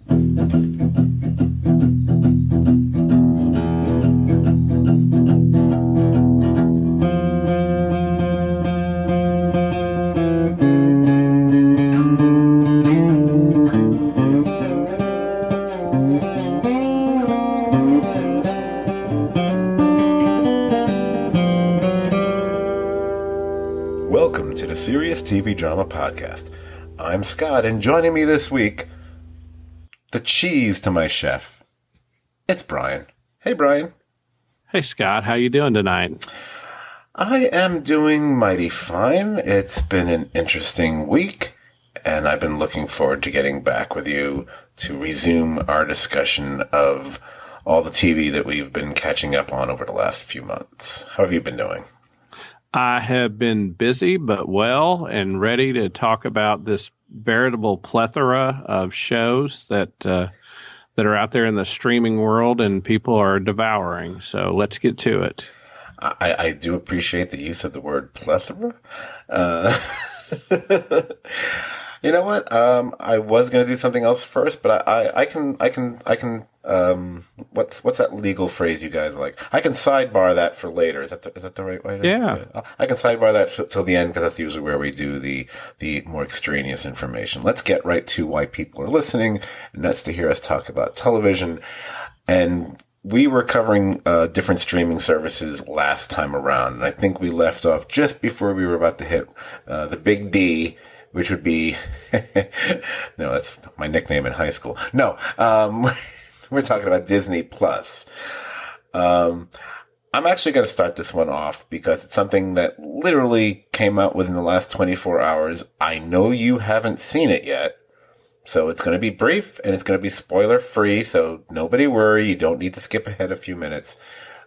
Welcome to the Serious TV Drama Podcast. I'm Scott, and joining me this week, the cheese to my chef, it's Brian. Hey, Brian. Hey, Scott. How you doing tonight? I am doing mighty fine. It's been an interesting week, and I've been looking forward to getting back with you to resume our discussion of all the TV that we've been catching up on over the last few months. How have you been doing? I have been busy but well and ready to talk about this veritable plethora of shows that are out there in the streaming world and people are devouring. So let's get to it. I do appreciate the use of the word plethora. You know what? I was going to do something else first, but I can, what's that legal phrase you guys like? I can sidebar that for later. Is that the right way to say it? I can sidebar that till the end because that's usually where we do the more extraneous information. Let's get right to why people are listening, and that's to hear us talk about television. And we were covering different streaming services last time around, and I think we left off just before we were about to hit the big D, which would be, no, that's my nickname in high school. No, we're talking about Disney Plus. I'm actually going to start this one off because it's something that literally came out within the last 24 hours. I know you haven't seen it yet, so it's going to be brief and it's going to be spoiler free. So nobody worry. You don't need to skip ahead a few minutes,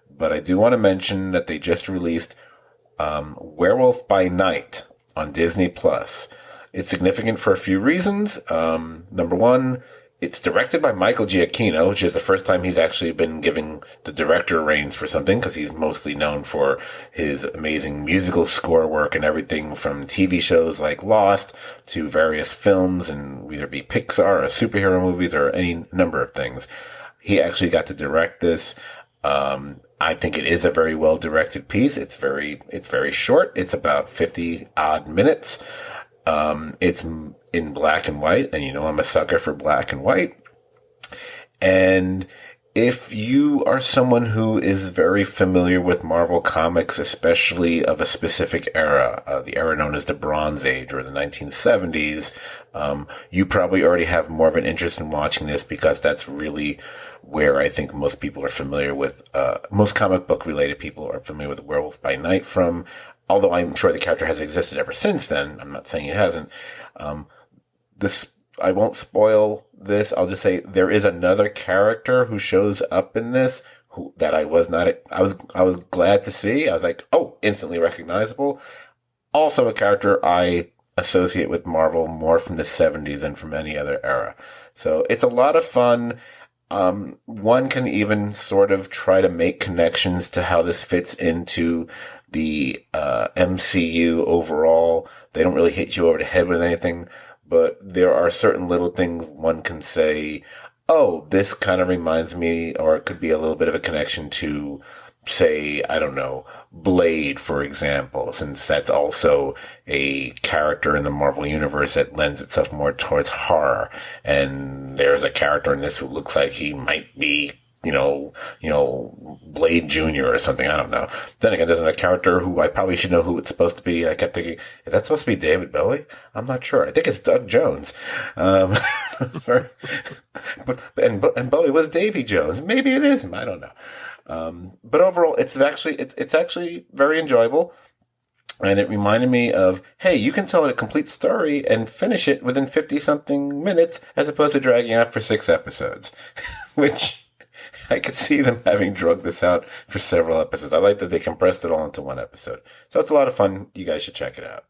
but I do want to mention that they just released, Werewolf by Night on Disney Plus. It's significant for a few reasons. Number one, it's directed by Michael Giacchino, which is the first time he's actually been giving the director reins for something, because he's mostly known for his amazing musical score work and everything from TV shows like Lost to various films, and either be Pixar or superhero movies or any number of things. He actually got to direct this. I think it is a very well directed piece. It's very short. It's about 50 odd minutes. It's in black and white, and you know I'm a sucker for black and white. And if you are someone who is very familiar with Marvel Comics, especially of a specific era, the era known as the Bronze Age or the 1970s, you probably already have more of an interest in watching this because that's really where I think most people are familiar with, most comic book related people are familiar with Werewolf by Night from. Although I'm sure the character has existed ever since then. I'm not saying it hasn't. I won't spoil this. I'll just say there is another character who shows up in this that I was glad to see. I was like, oh, instantly recognizable. Also a character I associate with Marvel more from the 70s than from any other era. So it's a lot of fun. One can even sort of try to make connections to how this fits into the MCU overall. They don't really hit you over the head with anything, but there are certain little things one can say, oh, this kind of reminds me, or it could be a little bit of a connection to, say, I don't know, Blade, for example, since that's also a character in the Marvel Universe that lends itself more towards horror. And there's a character in this who looks like he might be, Blade Jr. or something. I don't know. Then again, there's a character who I probably should know who it's supposed to be. I kept thinking, is that supposed to be David Bowie? I'm not sure. I think it's Doug Jones. But Bowie was Davy Jones. Maybe it is him. I don't know. But overall, it's actually very enjoyable. And it reminded me of, hey, you can tell a complete story and finish it within 50-something minutes as opposed to dragging out for 6 episodes, which I could see them having drugged this out for several episodes. I like that they compressed it all into one episode. So it's a lot of fun. You guys should check it out.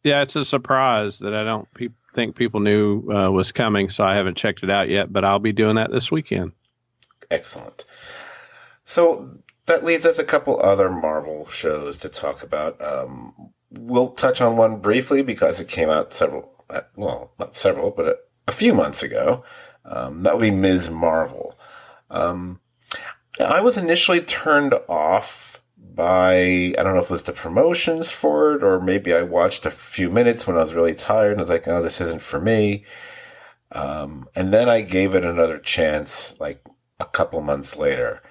Yeah, it's a surprise that I don't think people knew was coming, so I haven't checked it out yet, but I'll be doing that this weekend. Excellent. So that leaves us a couple other Marvel shows to talk about. We'll touch on one briefly because it came out not several, but a few months ago. That would be Ms. Marvel. I was initially turned off by, I don't know if it was the promotions for it, or maybe I watched a few minutes when I was really tired and I was like, oh, this isn't for me. And then I gave it another chance, like a couple months later.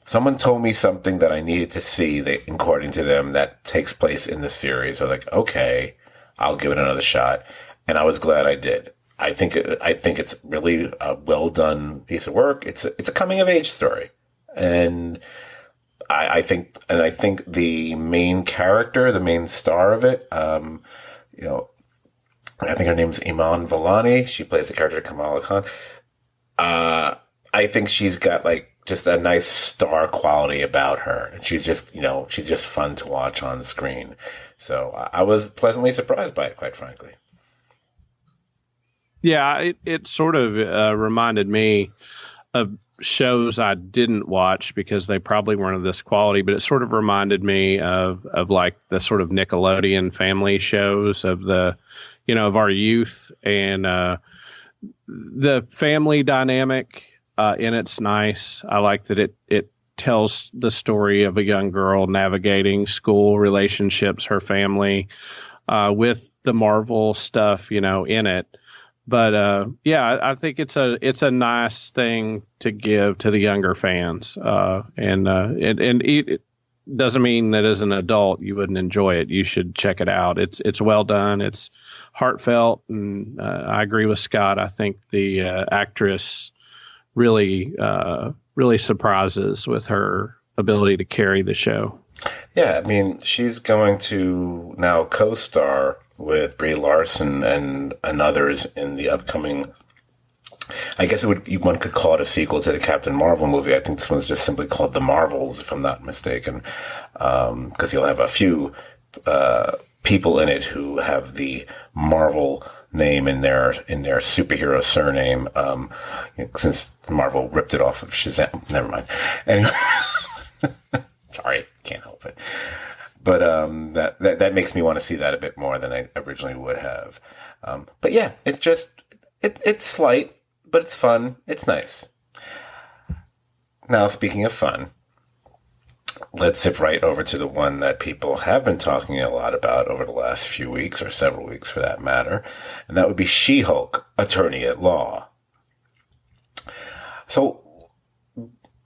Someone told me something that I needed to see, that, according to them, that takes place in the series. I was like, okay, I'll give it another shot. And I was glad I did. I think it's really a well done piece of work. It's a coming of age story. And I think the main character, the main star of it, you know, I think her name's Iman Vellani. She plays the character Kamala Khan. I think she's got like just a nice star quality about her, and she's just fun to watch on screen. So I was pleasantly surprised by it, quite frankly. Yeah, it sort of reminded me of shows I didn't watch because they probably weren't of this quality, but it sort of reminded me of like the sort of Nickelodeon family shows of the, of our youth, and the family dynamic in it's nice. I like that it tells the story of a young girl navigating school, relationships, her family, with the Marvel stuff, in it. But I think it's a nice thing to give to the younger fans, and it doesn't mean that as an adult you wouldn't enjoy it. You should check it out. It's well done. It's heartfelt, and I agree with Scott. I think the actress really surprises with her ability to carry the show. Yeah, I mean, she's going to now co-star with Brie Larson and others in the upcoming, I guess one could call it a sequel to the Captain Marvel movie. I think this one's just simply called The Marvels, if I'm not mistaken, because you'll have a few people in it who have the Marvel name in their superhero surname, since Marvel ripped it off of Shazam. Never mind. Anyway, sorry, can't help it. But that makes me want to see that a bit more than I originally would have. But yeah, it's just it's slight, but it's fun. It's nice. Now, speaking of fun, let's zip right over to the one that people have been talking a lot about over the last few weeks, or several weeks for that matter, and that would be She-Hulk, Attorney at Law. So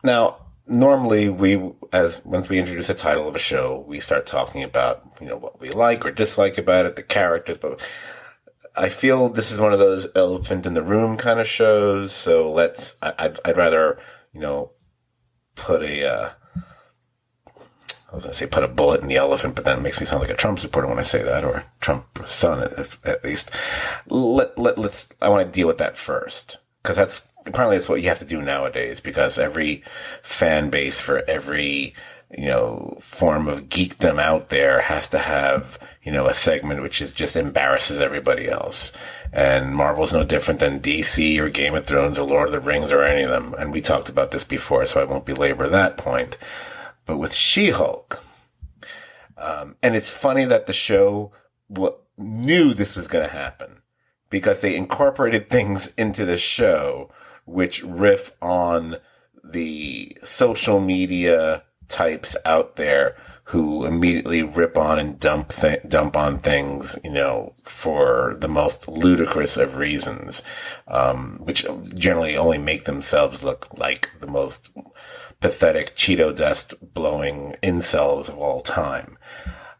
now, normally once we introduce a title of a show, we start talking about, what we like or dislike about it, the characters, but I feel this is one of those elephant in the room kind of shows. So I'd rather, put a bullet in the elephant, but then it makes me sound like a Trump supporter when I say that, or Trump son, at least. I want to deal with that first, because apparently it's what you have to do nowadays, because every fan base for every, form of geekdom out there has to have, a segment which just embarrasses everybody else. And Marvel's no different than DC or Game of Thrones or Lord of the Rings or any of them. And we talked about this before, so I won't belabor that point. But with She-Hulk, and it's funny that the show knew this was going to happen, because they incorporated things into the show which riff on the social media types out there who immediately rip on and dump on things, for the most ludicrous of reasons, which generally only make themselves look like the most pathetic Cheeto dust blowing incels of all time.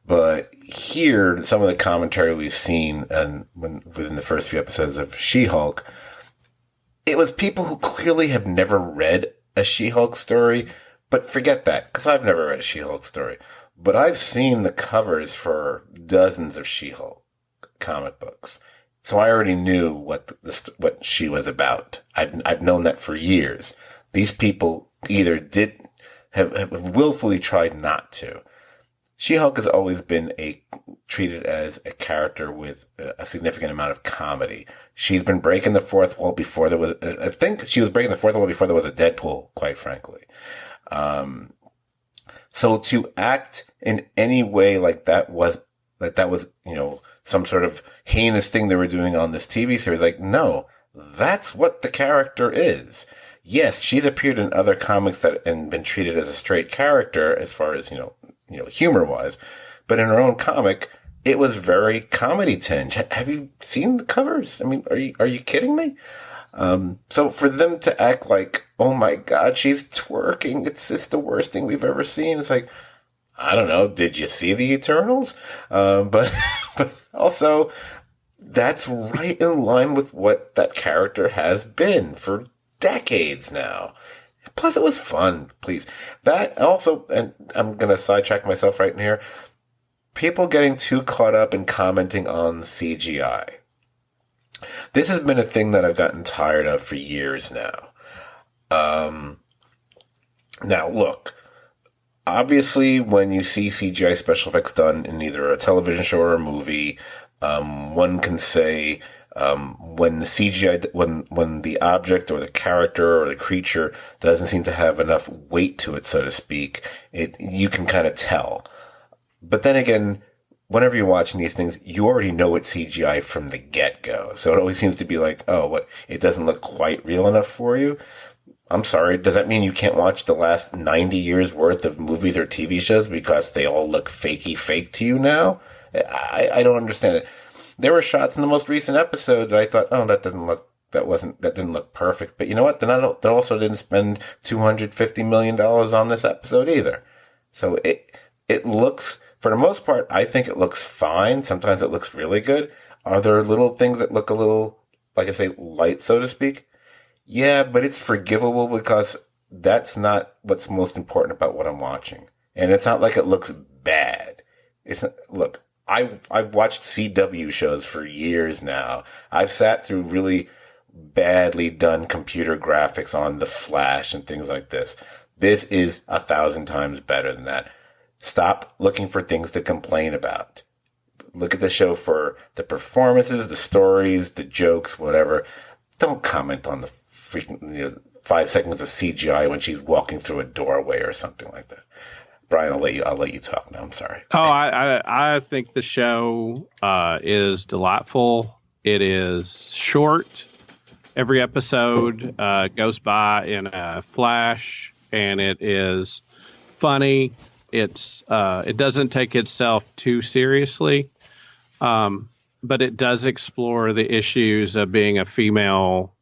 But here, some of the commentary we've seen within the first few episodes of She-Hulk, it was people who clearly have never read a She-Hulk story. But forget that, because I've never read a She-Hulk story. But I've seen the covers for dozens of She-Hulk comic books. So I already knew what she was about. I've known that for years. These people either have willfully tried not to. She-Hulk has always been treated as a character with a significant amount of comedy. She's been breaking the fourth wall before there was, I think she was breaking the fourth wall before there was a Deadpool, quite frankly. So to act in any way like that was, some sort of heinous thing they were doing on this TV series, no, That's what the character is. Yes, she's appeared in other comics and been treated as a straight character as far as, humor wise. But in her own comic, it was very comedy tinge. Have you seen the covers? I mean, are you kidding me? So for them to act like, oh my God, she's twerking. It's the worst thing we've ever seen. It's like, I don't know. Did you see the Eternals? But also that's right in line with what that character has been for decades now. Plus it was fun, please. That also, and I'm going to sidetrack myself right in here. People getting too caught up in commenting on CGI. This has been a thing that I've gotten tired of for years now. Now, look, obviously, when you see CGI special effects done in either a television show or a movie, one can say when the CGI, when the object or the character or the creature doesn't seem to have enough weight to it, so to speak, you can kind of tell. But then again, whenever you're watching these things, you already know it's CGI from the get-go. So it always seems to be like, oh, what? It doesn't look quite real enough for you? I'm sorry, does that mean you can't watch the last 90 years worth of movies or TV shows because they all look fakey fake to you now? I don't understand it. There were shots in the most recent episode that I thought, oh, that didn't look perfect. But you know what? They also didn't spend $250 million on this episode either. So it looks, for the most part, I think it looks fine. Sometimes it looks really good. Are there little things that look a little, like I say, light, so to speak? Yeah, but it's forgivable because that's not what's most important about what I'm watching. And it's not like it looks bad. Look, I've watched CW shows for years now. I've sat through really badly done computer graphics on The Flash and things like this. This is 1,000 times better than that. Stop looking for things to complain about. Look at the show for the performances, the stories, the jokes, whatever. Don't comment on the freaking 5 seconds of CGI when she's walking through a doorway or something like that. Brian, I'll let you talk now. I'm sorry. Oh, I think the show is delightful. It is short. Every episode goes by in a flash, and it is funny. It doesn't take itself too seriously, but it does explore the issues of being a female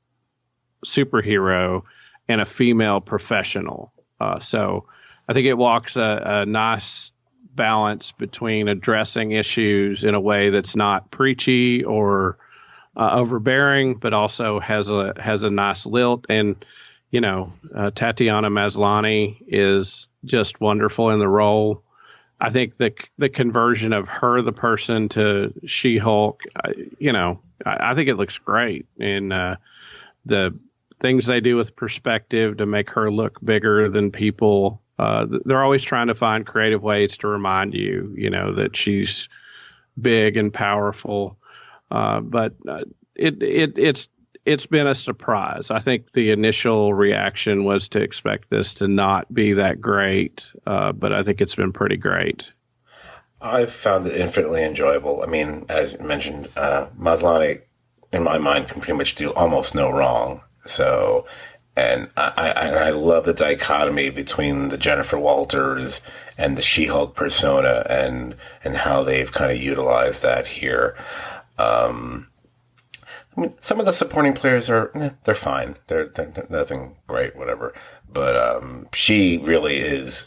superhero and a female professional. So I think it walks a nice balance between addressing issues in a way that's not preachy or overbearing, but also has a nice lilt. And Tatiana Maslany is just wonderful in the role. I think the conversion of her, the person, to She-Hulk, I think it looks great. And the things they do with perspective to make her look bigger than people, they're always trying to find creative ways to remind you, that she's big and powerful. But it's been a surprise. I think the initial reaction was to expect this to not be that great, but I think it's been pretty great. I've found it infinitely enjoyable. I mean, as you mentioned, Maslany, in my mind, can pretty much do almost no wrong. So, and I love the dichotomy between the Jennifer Walters and the She-Hulk persona and how they've kind of utilized that here. I mean, some of the supporting players they're fine. They're nothing great, whatever. But she really is,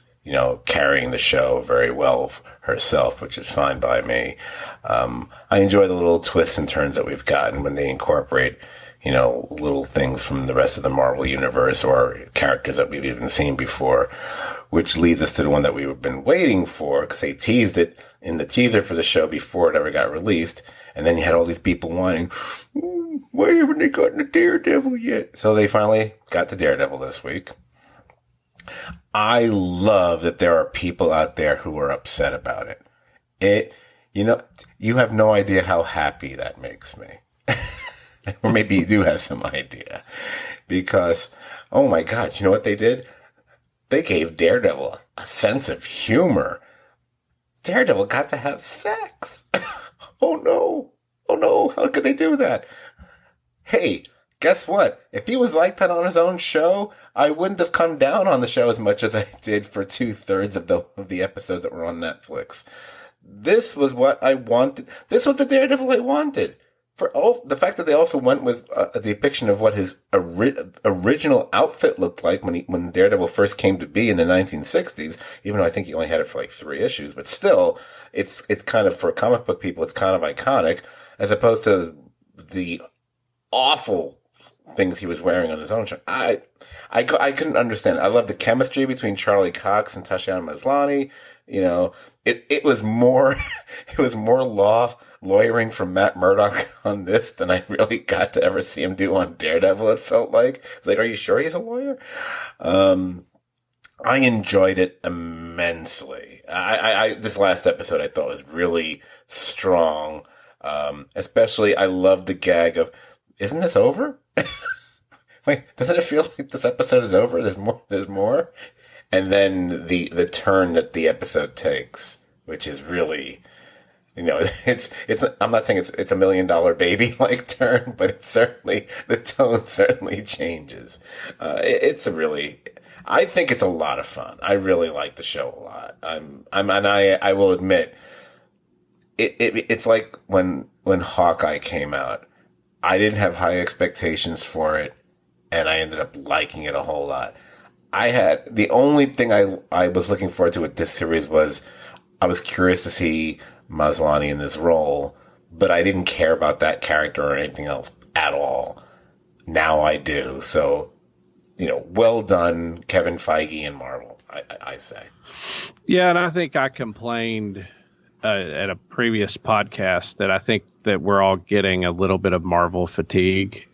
carrying the show very well herself, which is fine by me. I enjoy the little twists and turns that we've gotten when they incorporate, little things from the rest of the Marvel universe or characters that we've even seen before, which leads us to the one that we've been waiting for because they teased it in the teaser for the show before it ever got released. And then you had all these people whining, why haven't they gotten the Daredevil yet? So they finally got the Daredevil this week. I love that there are people out there who are upset about it. You have no idea how happy that makes me. Or maybe you do have some idea. Because, oh my God, you know what they did? They gave Daredevil a sense of humor. Daredevil got to have sex. Oh no, how could they do that? Hey, guess what? If he was like that on his own show, I wouldn't have come down on the show as much as I did for 2/3 of the episodes that were on Netflix. This was what I wanted. This was the Daredevil I wanted. For all the fact that they also went with a depiction of what his original outfit looked like when Daredevil first came to be in the 1960s, even though I think he only had it for like 3 issues, but still, it's kind of, for comic book people, it's kind of iconic, as opposed to the awful things he was wearing on his own show. I couldn't understand it. I love the chemistry between Charlie Cox and Tatiana Maslany. You know, it was more it was more lawyering from Matt Murdock on this than I really got to ever see him do on Daredevil. It felt like it's like, are you sure he's a lawyer? I enjoyed it immensely. I this last episode I thought was really strong. Especially I loved the gag of, isn't this over? Wait, doesn't it feel like this episode is over? There's more. And then the turn that the episode takes, which is really, you know, it's. I'm not saying it's $1 million baby like turn, but it's certainly, the tone certainly changes. It's a really, I think it's a lot of fun. I really like the show a lot. I will admit, it's like when Hawkeye came out, I didn't have high expectations for it, and I ended up liking it a whole lot. The only thing I was looking forward to with this series was I was curious to see Maslany in this role, but I didn't care about that character or anything else at all. Now I do. So, you know, well done, Kevin Feige and Marvel, I say. Yeah, and I think I complained at a previous podcast that I think that we're all getting a little bit of Marvel fatigue.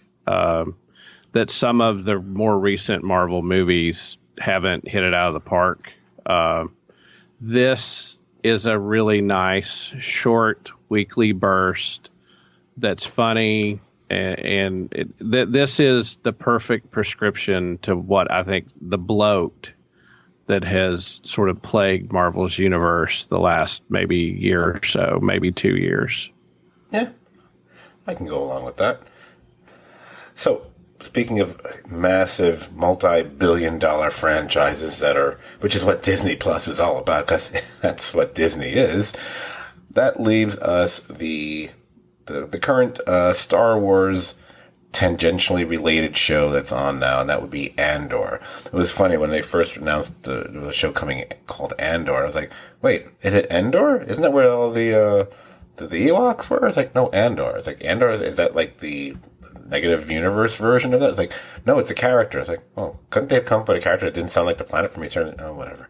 That some of the more recent Marvel movies haven't hit it out of the park. This is a really nice, short, weekly burst that's funny. And this is the perfect prescription to what I think the bloat that has sort of plagued Marvel's universe the last maybe year or so, maybe 2 years. Yeah, I can go along with that. So, speaking of massive multi-billion-dollar franchises which is what Disney Plus is all about, because that's what Disney is, that leaves us the current Star Wars tangentially related show that's on now, and that would be Andor. It was funny when they first announced the show coming called Andor. I was like, wait, is it Endor? Isn't that where all the Ewoks were? It's like, no, Andor. It's like, Andor, is that like the negative universe version of that? It's like, no, it's a character. It's like, well, couldn't they have come up with a character that didn't sound like the planet from Eternity? Oh, whatever.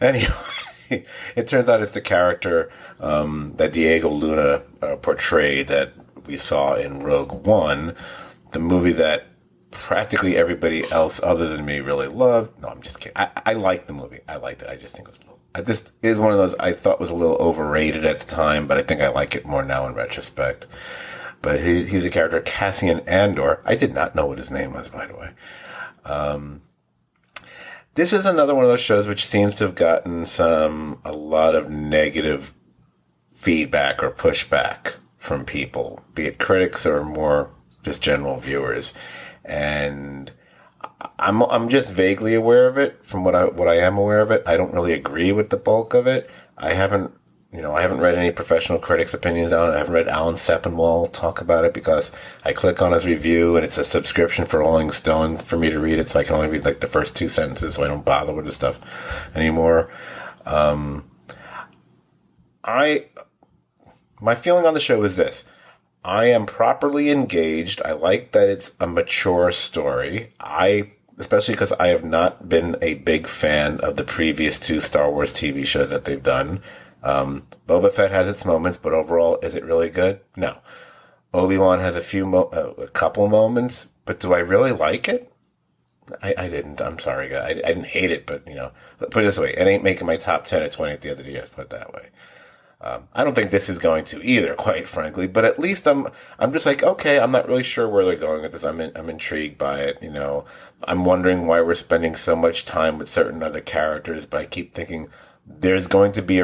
Anyway, it turns out it's the character that Diego Luna portrayed that we saw in Rogue One, the movie that practically everybody else other than me really loved. No, I'm just kidding. I liked the movie. I liked it. I just think it was this is one of those I thought was a little overrated at the time, but I think I like it more now in retrospect. But he's a character, Cassian Andor. I did not know what his name was, by the way. This is another one of those shows which seems to have gotten a lot of negative feedback or pushback from people, be it critics or more just general viewers. And I'm just vaguely aware of it. From what I am aware of it, I don't really agree with the bulk of it. I haven't read any professional critics' opinions on it. I haven't read Alan Sepinwall talk about it because I click on his review and it's a subscription for Rolling Stone for me to read it, so I can only read like the first 2 sentences, so I don't bother with this stuff anymore. My feeling on the show is this. I am properly engaged. I like that it's a mature story. Especially because I have not been a big fan of the previous 2 Star Wars TV shows that they've done. Boba Fett has its moments, but overall, is it really good? No. Obi-Wan has a couple moments, but do I really like it? I didn't. I'm sorry, guys. I didn't hate it, but, put it this way. It ain't making my top 10 or 20 at the end of the year, let's put it that way. I don't think this is going to either, quite frankly, but at least I'm just like, okay, I'm not really sure where they're going with this. I'm intrigued by it, I'm wondering why we're spending so much time with certain other characters, but I keep thinking there's going to be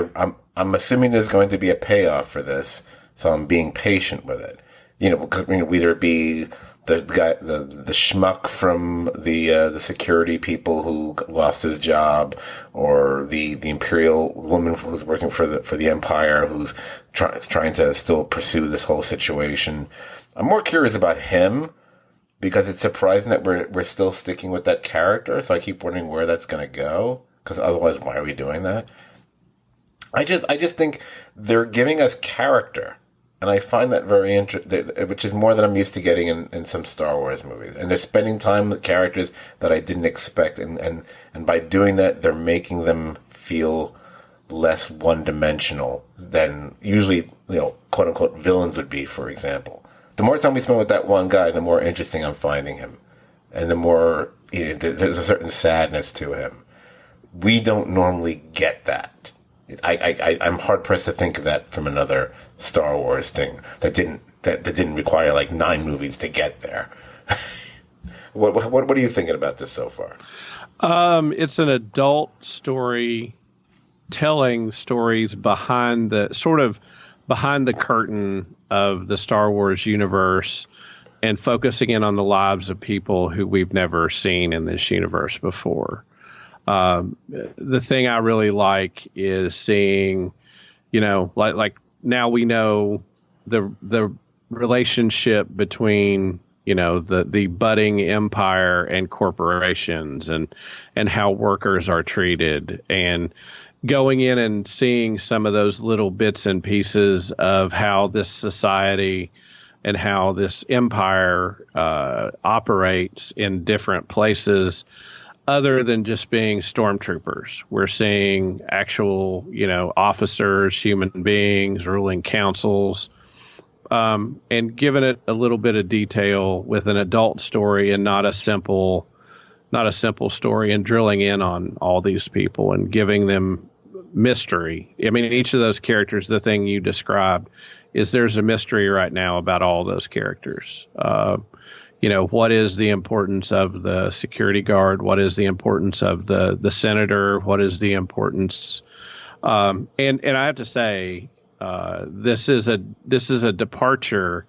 I'm assuming there's going to be a payoff for this, so I'm being patient with it. Because whether it be the guy, the schmuck from the security people who lost his job, or the imperial woman who's working for the empire who's trying to still pursue this whole situation. I'm more curious about him because it's surprising that we're still sticking with that character. So I keep wondering where that's going to go. Because otherwise, why are we doing that? I just think they're giving us character. And I find that very interesting, which is more than I'm used to getting in some Star Wars movies. And they're spending time with characters that I didn't expect. And by doing that, they're making them feel less one-dimensional than usually, quote-unquote, villains would be, for example. The more time we spend with that one guy, the more interesting I'm finding him. And the more, there's a certain sadness to him. We don't normally get that. I'm hard pressed to think of that from another Star Wars thing that didn't require like 9 movies to get there. What are you thinking about this so far? It's an adult story telling stories behind the curtain of the Star Wars universe and focusing in on the lives of people who we've never seen in this universe before. The thing I really like is seeing, like now we know the relationship between, the budding empire and corporations and how workers are treated, and going in and seeing some of those little bits and pieces of how this society and how this empire operates in different places. Other than just being stormtroopers, we're seeing actual, officers, human beings, ruling councils, and giving it a little bit of detail with an adult story and not a simple story, and drilling in on all these people and giving them mystery. I mean, each of those characters, the thing you described, is there's a mystery right now about all those characters. What is the importance of the security guard? What is the importance of the senator? What is the importance? And I have to say, this is a departure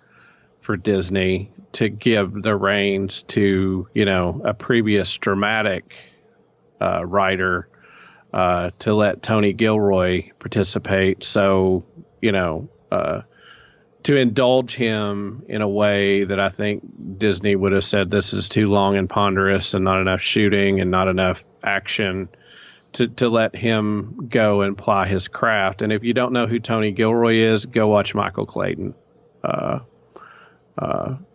for Disney to give the reins to, a previous dramatic writer to let Tony Gilroy participate. So, to indulge him in a way that I think Disney would have said this is too long and ponderous and not enough shooting and not enough action, to let him go and ply his craft. And if you don't know who Tony Gilroy is, go watch Michael Clayton.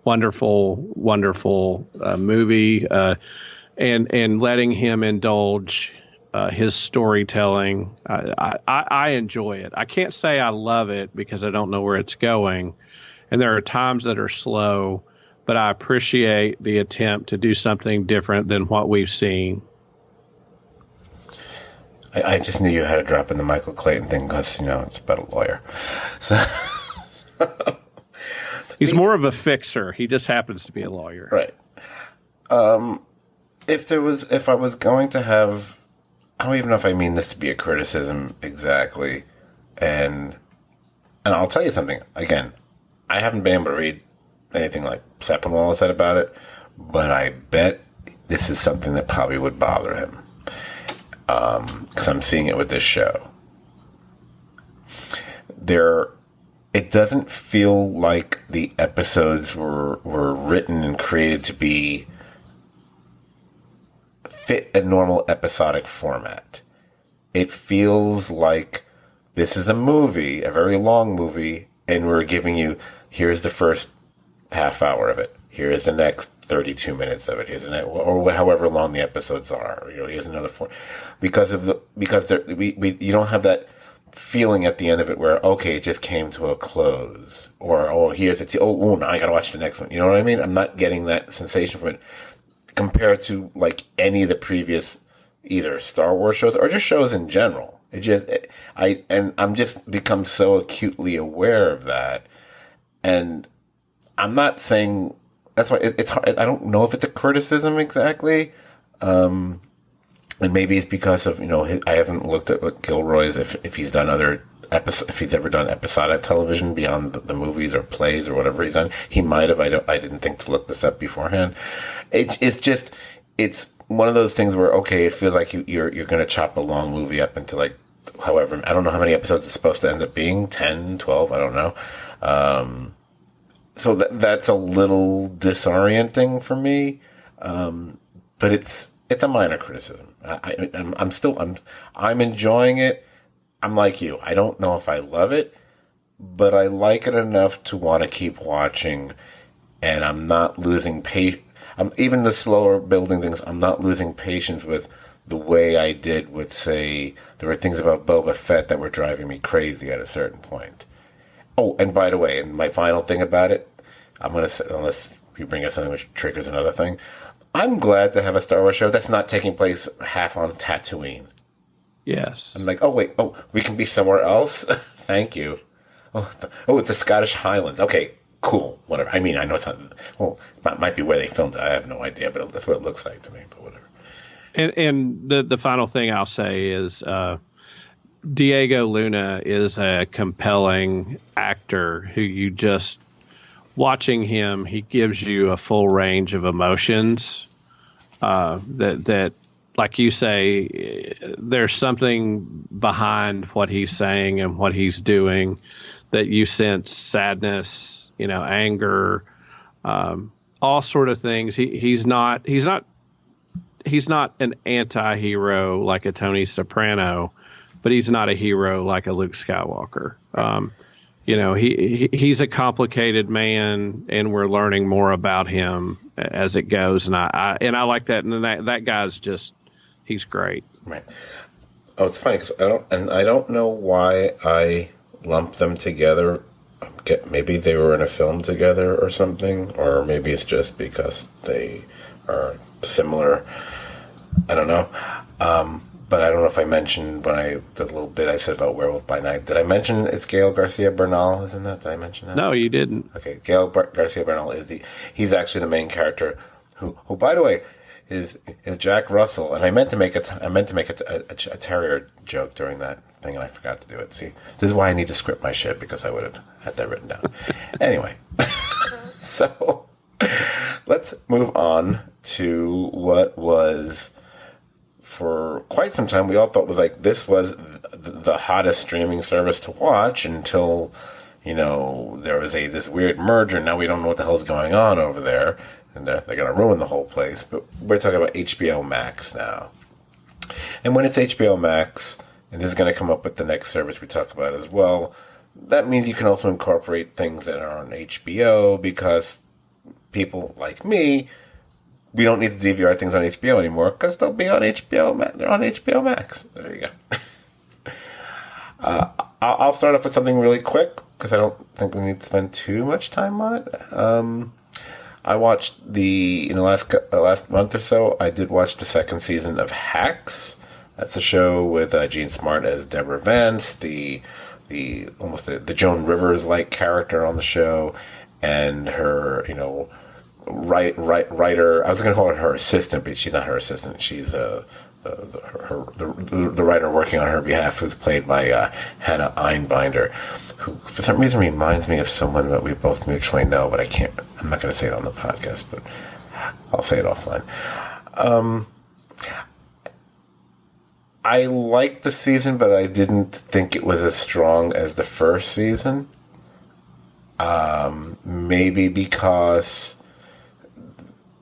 Wonderful movie, and letting him indulge his storytelling. I enjoy it. I can't say I love it because I don't know where it's going. And there are times that are slow, but I appreciate the attempt to do something different than what we've seen. I just knew you had to drop in the Michael Clayton thing because, it's about a lawyer. So he's more of a fixer. He just happens to be a lawyer. Right. If I was going to have, I don't even know if I mean this to be a criticism exactly, and I'll tell you something. Again, I haven't been able to read anything like Sepinwall said about it, but I bet this is something that probably would bother him, because I'm seeing it with this show. It doesn't feel like the episodes were written and created to be fit a normal episodic format. It feels like this is a movie, a very long movie, and we're giving you, here's the first half hour of it, here's the next 32 minutes of it, here's the next, or however long the episodes are, here's another four, because you don't have that feeling at the end of it where, okay, it just came to a close, or here's it, now I gotta watch the next one. You know what I mean? I'm not getting that sensation from it compared to like any of the previous either Star Wars shows or just shows in general. I'm just become so acutely aware of that, and I'm not saying that's why it's hard. I don't know if it's a criticism exactly, and maybe it's because of I haven't looked at what Gilroy's if he's done other if he's ever done episodic television beyond the movies or plays or whatever he's done. He might have. I didn't think to look this up beforehand. It's one of those things where, okay, it feels like you're going to chop a long movie up into like, however, I don't know how many episodes it's supposed to end up being, 10, 12, I don't know. So that's a little disorienting for me. But it's a minor criticism. I'm enjoying it. I'm like you. I don't know if I love it, but I like it enough to want to keep watching, and I'm not losing even the slower building things, I'm not losing patience with the way I did with, say, there were things about Boba Fett that were driving me crazy at a certain point. Oh, and by the way, and my final thing about it, I'm going to say, unless you bring up something which triggers another thing, I'm glad to have a Star Wars show that's not taking place half on Tatooine. Yes. I'm like, we can be somewhere else? Thank you. It's the Scottish Highlands. Okay, cool, whatever. I mean, I know it's not, it might be where they filmed it. I have no idea, but that's what it looks like to me, but whatever. And the final thing I'll say is Diego Luna is a compelling actor who you just, watching him, he gives you a full range of emotions that, like you say, there's something behind what he's saying and what he's doing that you sense sadness, anger, all sort of things. He's not an anti-hero like a Tony Soprano, but he's not a hero like a Luke Skywalker. He's a complicated man, and we're learning more about him as it goes. And I like that. And that guy's he's great. Right. Oh, it's funny because I don't know why I lumped them together. Maybe they were in a film together or something, or maybe it's just because they are similar. I don't know. But I don't know if I mentioned the little bit I said about Werewolf by Night. Did I mention it's Gael Garcia Bernal? Isn't that? Did I mention that? No, you didn't. Okay, Gael Garcia Bernal he's actually the main character who by the way is Jack Russell. And I meant to make a terrier joke during that thing, and I forgot to do it. See, this is why I need to script my shit, because I would have had that written down. Anyway, so let's move on to what was, for quite some time, we all thought was like, this was the hottest streaming service to watch until, there was this weird merger. Now we don't know what the hell's going on over there, and they're going to ruin the whole place. But we're talking about HBO Max now. And when it's HBO Max, and this is going to come up with the next service we talk about as well, that means you can also incorporate things that are on HBO, because people like me, we don't need to DVR things on HBO anymore because they'll be on HBO. They're on HBO Max. There you go. I'll start off with something really quick because I don't think we need to spend too much time on it. I watched in the last month or so, I did watch the second season of Hacks. That's a show with Gene Smart as Deborah Vance, the almost the Joan Rivers like character on the show, and her writer. I was going to call her assistant, but she's not her assistant. She's the writer working on her behalf, who's played by Hannah Einbinder, who for some reason reminds me of someone that we both mutually know, but I'm not going to say it on the podcast, but I'll say it offline. I liked the season, but I didn't think it was as strong as the first season. Maybe because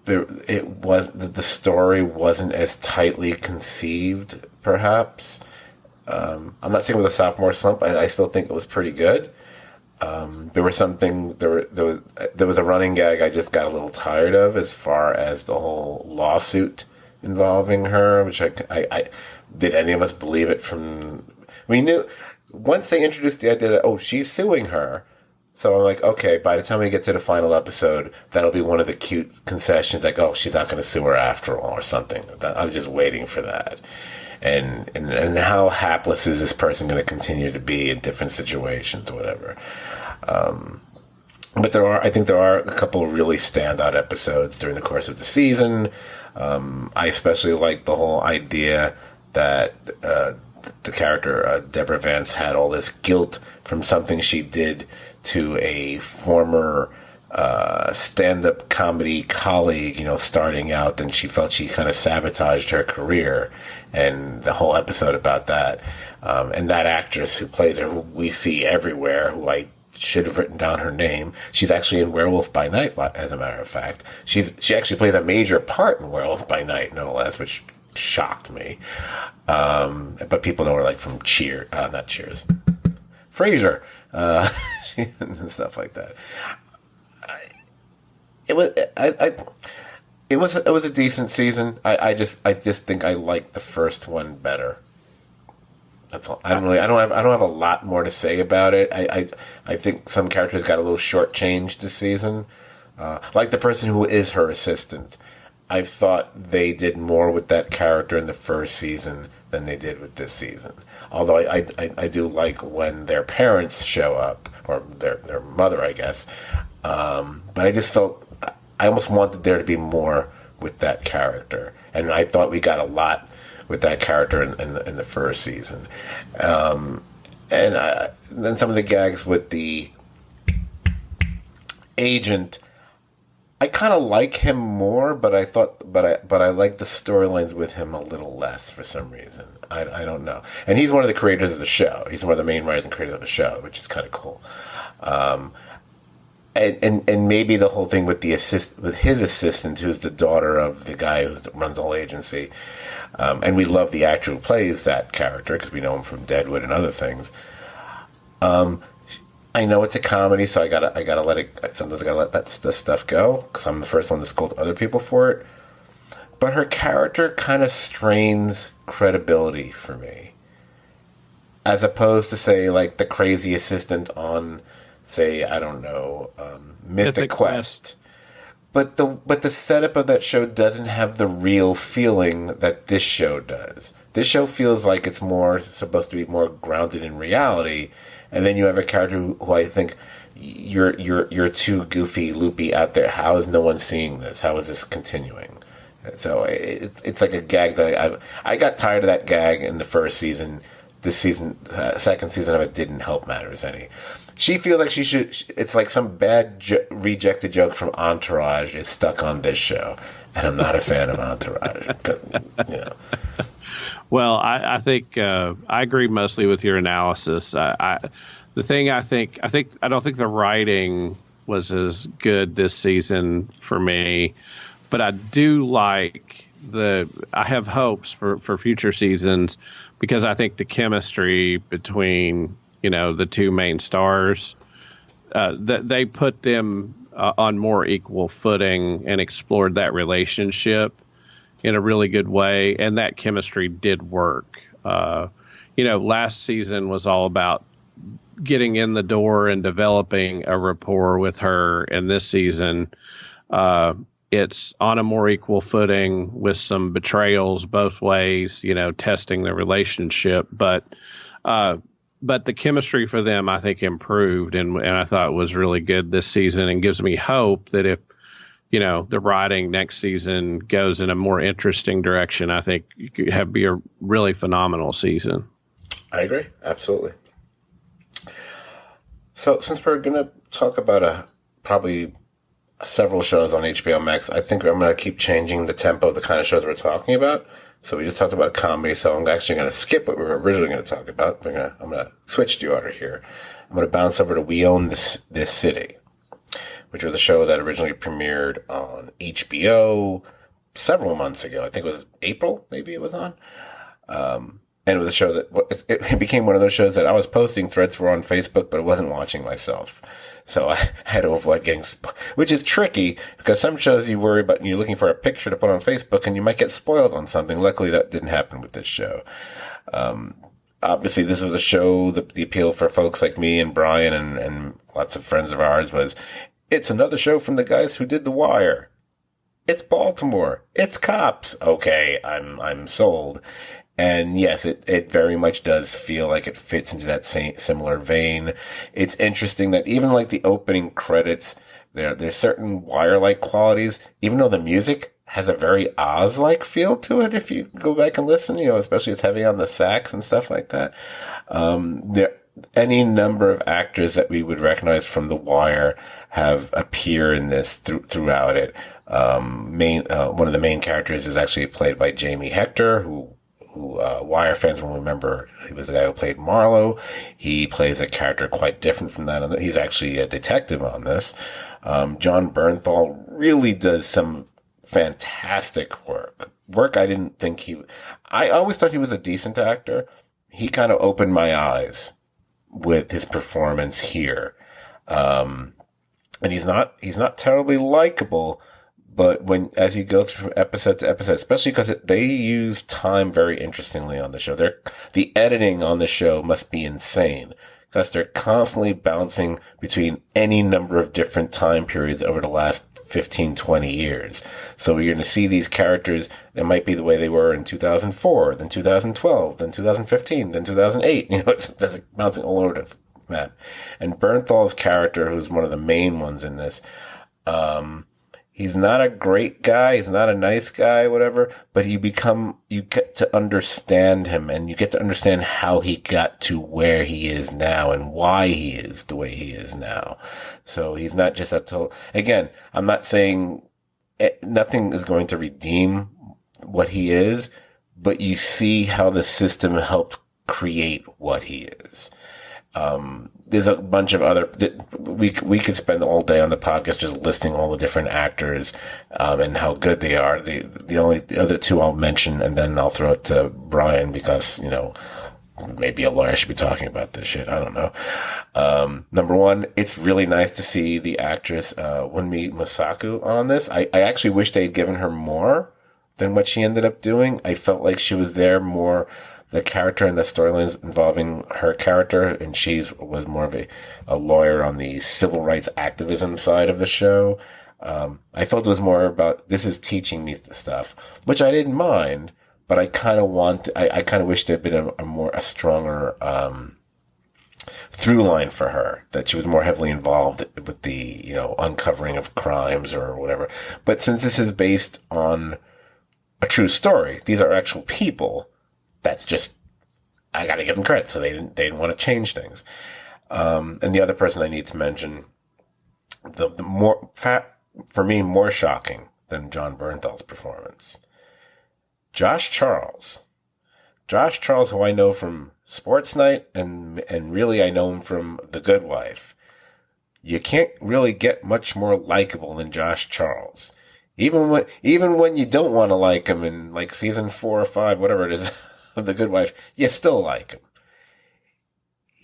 the story wasn't as tightly conceived, perhaps. I'm not saying it was a sophomore slump. I still think it was pretty good. There was a running gag I just got a little tired of, as far as the whole lawsuit involving her, which I did any of us believe it from... We knew, once they introduced the idea that, she's suing her, so I'm like, okay, by the time we get to the final episode, that'll be one of the cute concessions, like, she's not going to sue her after all, or something. I was just waiting for that. And how hapless is this person going to continue to be in different situations, or whatever. But I think there are a couple of really standout episodes during the course of the season. I especially like the whole idea that the character Deborah Vance had all this guilt from something she did to a former stand-up comedy colleague, starting out, and she felt she kind of sabotaged her career, and the whole episode about that. And that actress who plays her, who we see everywhere, who I should have written down her name. She's actually in Werewolf by Night, as a matter of fact. She actually plays a major part in Werewolf by Night, no less, which shocked me. But people know her like from not Cheers, Frasier, and stuff like that. It was a decent season. I just think I liked the first one better. That's all. I don't have a lot more to say about it. I think some characters got a little shortchanged this season. Like the person who is her assistant. I thought they did more with that character in the first season than they did with this season. Although I do like when their parents show up, or their mother, I guess. But I just felt I almost wanted there to be more with that character, and I thought we got a lot with that character in the first season. And then some of the gags with the agent, I kind of like him more, but I like the storylines with him a little less for some reason. I don't know. And he's one of the creators of the show. He's one of the main writers and creators of the show, which is kind of cool. And maybe the whole thing with with his assistant, who's the daughter of the guy who runs the whole agency, and we love the actor who plays that character because we know him from Deadwood and other things. I know it's a comedy, so I gotta let it. Sometimes I gotta let that stuff go because I'm the first one to scold other people for it. But her character kind of strains credibility for me, as opposed to say like the crazy assistant on, say, I don't know, Mythic Quest. But the setup of that show doesn't have the real feeling that this show does. This show feels like it's more supposed to be more grounded in reality, and then you have a character who I think you're too goofy, loopy out there. How is no one seeing this? How is this continuing? So it's like a gag that I got tired of that gag in the first season. This season, second season of it didn't help matters any. She feels like she should. It's like some bad rejected joke from Entourage is stuck on this show, and I'm not a fan of Entourage. Well, I think I agree mostly with your analysis. I don't think the writing was as good this season for me, but I do like I have hopes for future seasons because I think the chemistry between the two main stars, that they put them on more equal footing and explored that relationship in a really good way, and that chemistry did work. Last season was all about getting in the door and developing a rapport with her, and this season it's on a more equal footing with some betrayals both ways, testing the relationship, but the chemistry for them, I think, improved, and I thought it was really good this season, and gives me hope that if the writing next season goes in a more interesting direction, I think you could be a really phenomenal season. I agree. Absolutely. So since we're going to talk about probably several shows on HBO Max, I think I'm going to keep changing the tempo of the kind of shows we're talking about. So we just talked about comedy, so I'm actually going to skip what we were originally going to talk about. I'm going to switch the order here. I'm going to bounce over to We Own This City, which was a show that originally premiered on HBO several months ago. I think it was April, maybe it was on. And it was a show that it became one of those shows that I was posting threads for on Facebook, but I wasn't watching myself. So I had to avoid getting, which is tricky because some shows you worry about, you're looking for a picture to put on Facebook and you might get spoiled on something. Luckily, that didn't happen with this show. Obviously, this was a show, the appeal for folks like me and Brian and lots of friends of ours was, it's another show from the guys who did The Wire. It's Baltimore. It's cops. Okay, I'm sold. And yes, it very much does feel like it fits into that similar vein. It's interesting that even like the opening credits, there's certain Wire-like qualities, even though the music has a very Oz-like feel to it if you go back and listen, especially it's heavy on the sax and stuff like that. There any number of actors that we would recognize from The Wire have appeared in this throughout it. One of the main characters is actually played by Jamie Hector, who Wire fans will remember. He was the guy who played Marlowe. He plays a character quite different from that. He's actually a detective on this. John Bernthal really does some fantastic work. I didn't think I always thought he was a decent actor. He kind of opened my eyes with his performance here. And he's not terribly likable, but as you go through episode to episode, especially because they use time very interestingly on the show. The editing on the show must be insane because they're constantly bouncing between any number of different time periods over the last 15, 20 years. So you're going to see these characters that might be the way they were in 2004, then 2012, then 2015, then 2008. It's like bouncing all over the map. And Bernthal's character, who's one of the main ones in this, he's not a great guy. He's not a nice guy, whatever, but you get to understand him and you get to understand how he got to where he is now and why he is the way he is now. So he's not just again, I'm not saying nothing is going to redeem what he is, but you see how the system helped create what he is. There's a bunch of other, we could spend all day on the podcast just listing all the different actors, and how good they are. The other two I'll mention, and then I'll throw it to Brian because, maybe a lawyer should be talking about this shit. I don't know. Number one, it's really nice to see the actress, Wunmi Mosaku on this. I actually wish they had given her more than what she ended up doing. I felt like she was there more, the character and the storylines involving her character, and she was more of a lawyer on the civil rights activism side of the show. I felt it was more about, this is teaching me the stuff, which I didn't mind, but I kind of wish there had been a stronger through line for her, that she was more heavily involved with the, uncovering of crimes or whatever. But since this is based on a true story, these are actual people, that's just, I gotta give them credit. So they didn't want to change things. And the other person I need to mention, for me, more shocking than John Bernthal's performance, Josh Charles, who I know from Sports Night and really I know him from The Good Wife. You can't really get much more likable than Josh Charles. Even when you don't want to like him in like season 4 or 5, whatever it is, of The Good Wife, you still like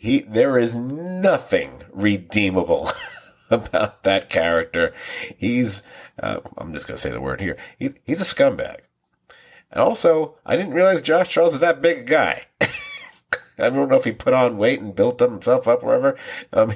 him. There is nothing redeemable about that character. He's, I'm just going to say the word here. He's a scumbag. And also, I didn't realize Josh Charles is that big a guy. I don't know if he put on weight and built himself up wherever. I'm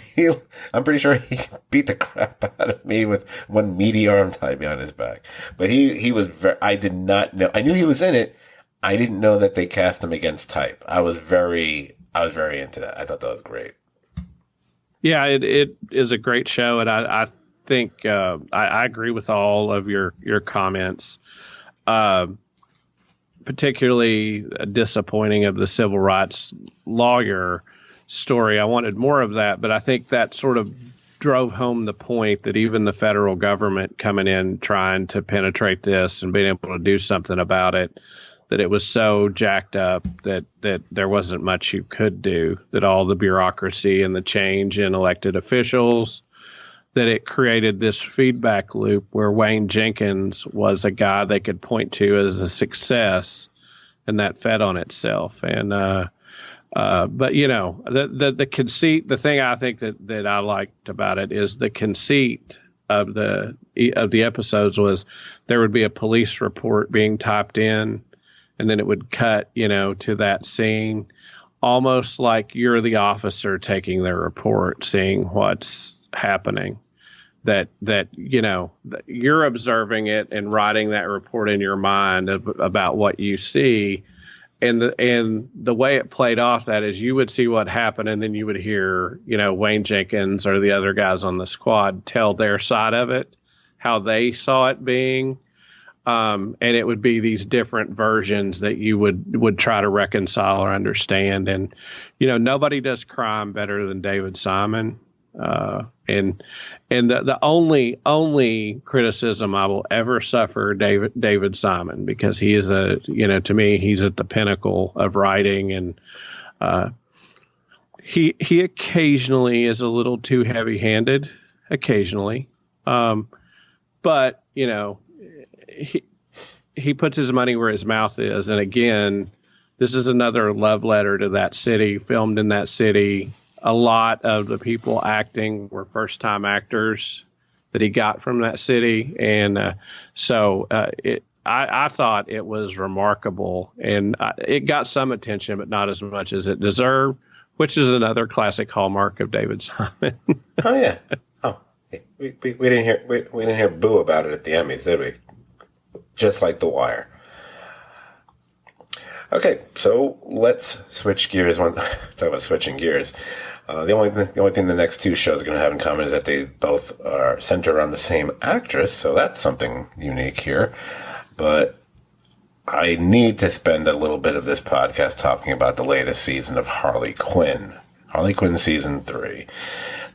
pretty sure he beat the crap out of me with one meaty arm tied behind his back. But he was I did not know. I knew he was in it. I didn't know that they cast him against type. I was very into that. I thought that was great. Yeah, it is a great show, and I think I agree with all of your comments. Particularly disappointing of the civil rights lawyer story. I wanted more of that, but I think that sort of drove home the point that even the federal government coming in trying to penetrate this and being able to do something about it, that it was so jacked up that there wasn't much you could do, that all the bureaucracy and the change in elected officials, that it created this feedback loop where Wayne Jenkins was a guy they could point to as a success, and that fed on itself. And but the conceit, the thing I think that I liked about it is the conceit of the episodes was there would be a police report being typed in, and then it would cut, to that scene, almost like you're the officer taking the report, seeing what's happening, that you're observing it and writing that report in your mind about what you see. And the way it played off that is you would see what happened, and then you would hear, Wayne Jenkins or the other guys on the squad tell their side of it, how they saw it being. And it would be these different versions that you would try to reconcile or understand. And, nobody does crime better than David Simon. And the only criticism I will ever suffer David Simon, because he is to me, he's at the pinnacle of writing, and he occasionally is a little too heavy-handed, occasionally, but he puts his money where his mouth is. And again, this is another love letter to that city, filmed in that city. A lot of the people acting were first-time actors that he got from that city. And so I thought it was remarkable. And it got some attention, but not as much as it deserved, which is another classic hallmark of David Simon. Oh, yeah. Oh, we didn't hear boo about it at the Emmys, did we? Just like The Wire. Okay, so let's switch gears. Talk about switching gears. The only thing the next two shows are going to have in common is that they both are centered around the same actress, so that's something unique here. But I need to spend a little bit of this podcast talking about the latest season of Harley Quinn. Harley Quinn Season 3.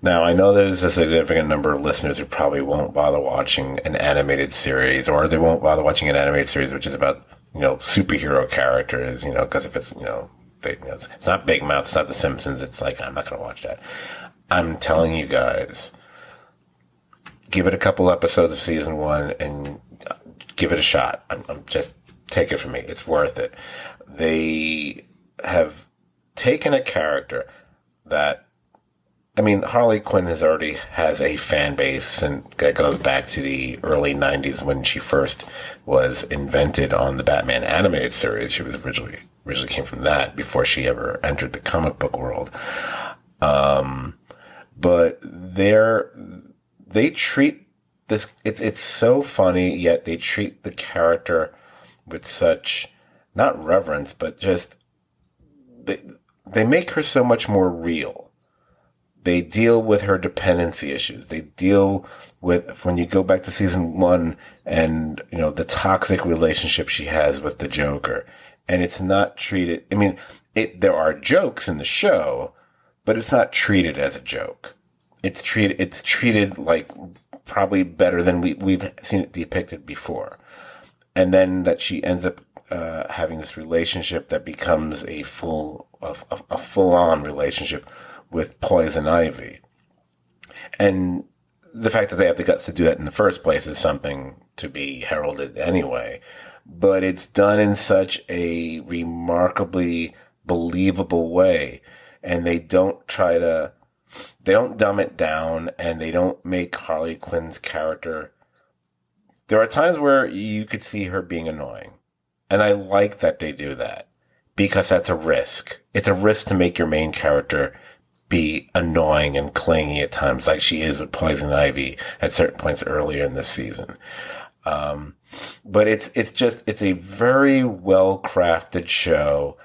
Now, I know there's a significant number of listeners who probably won't bother watching an animated series, or they won't bother watching an animated series which is about, superhero characters, because if it's, it's not Big Mouth, it's not The Simpsons, it's like, I'm not going to watch that. I'm telling you guys, give it a couple episodes of Season 1 and give it a shot. I'm just, take it from me. It's worth it. They have taken a character that, Harley Quinn has a fan base, and that goes back to the early 90s when she first was invented on the Batman animated series. She was originally came from that before she ever entered the comic book world. But they treat this, it's so funny, yet they treat the character with such, not reverence, but just, they make her so much more real. They deal with her dependency issues. They deal with, when you go back to Season 1 and, the toxic relationship she has with the Joker. And it's not treated, there are jokes in the show, but it's not treated as a joke. It's treated like probably better than we've seen it depicted before. And then that she ends up having this relationship that becomes a full-on relationship with Poison Ivy. And the fact that they have the guts to do that in the first place is something to be heralded anyway. But it's done in such a remarkably believable way. And they don't dumb it down, and they don't make Harley Quinn's character. There are times where you could see her being annoying. And I like that they do that, because that's a risk. It's a risk to make your main character be annoying and clingy at times, like she is with Poison Ivy at certain points earlier in this season. But it's a very well crafted show.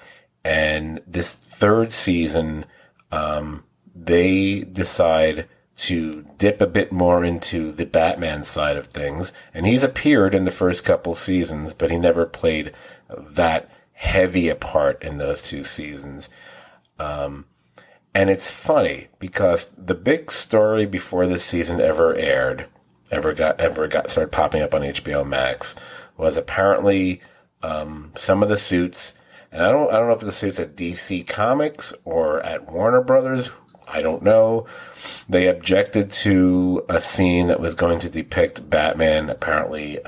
And this third season, they decide to dip a bit more into the Batman side of things. And he's appeared in the first couple seasons, but he never played that heavy a part in those two seasons. And it's funny because the big story before this season ever got started popping up on HBO Max was apparently some of the suits, and I don't know if the suits at DC Comics or at Warner Brothers. I don't know. They objected to a scene that was going to depict Batman apparently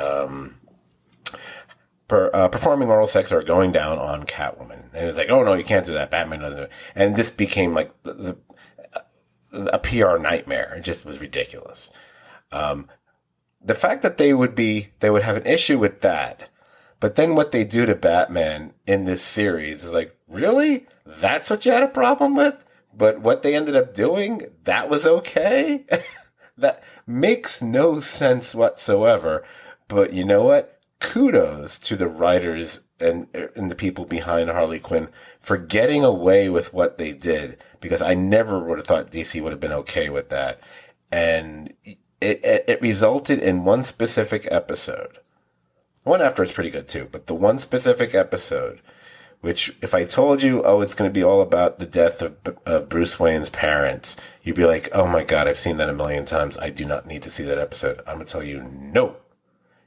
performing oral sex or going down on Catwoman. And it's like, oh no, you can't do that. Batman doesn't do it. And this became like a PR nightmare. It just was ridiculous. The fact that they would have an issue with that, but then what they do to Batman in this series is like, really? That's what you had a problem with? But what they ended up doing, that was okay? That makes no sense whatsoever. But you know what? Kudos to the writers and the people behind Harley Quinn for getting away with what they did, because I never would have thought DC would have been okay with that. And it resulted in one specific episode One after is pretty good too, but the one specific episode, which if I told you, oh, it's going to be all about the death of Bruce Wayne's parents, you'd be like, oh my God, I've seen that a million times. I do not need to see that episode. I'm going to tell you, no,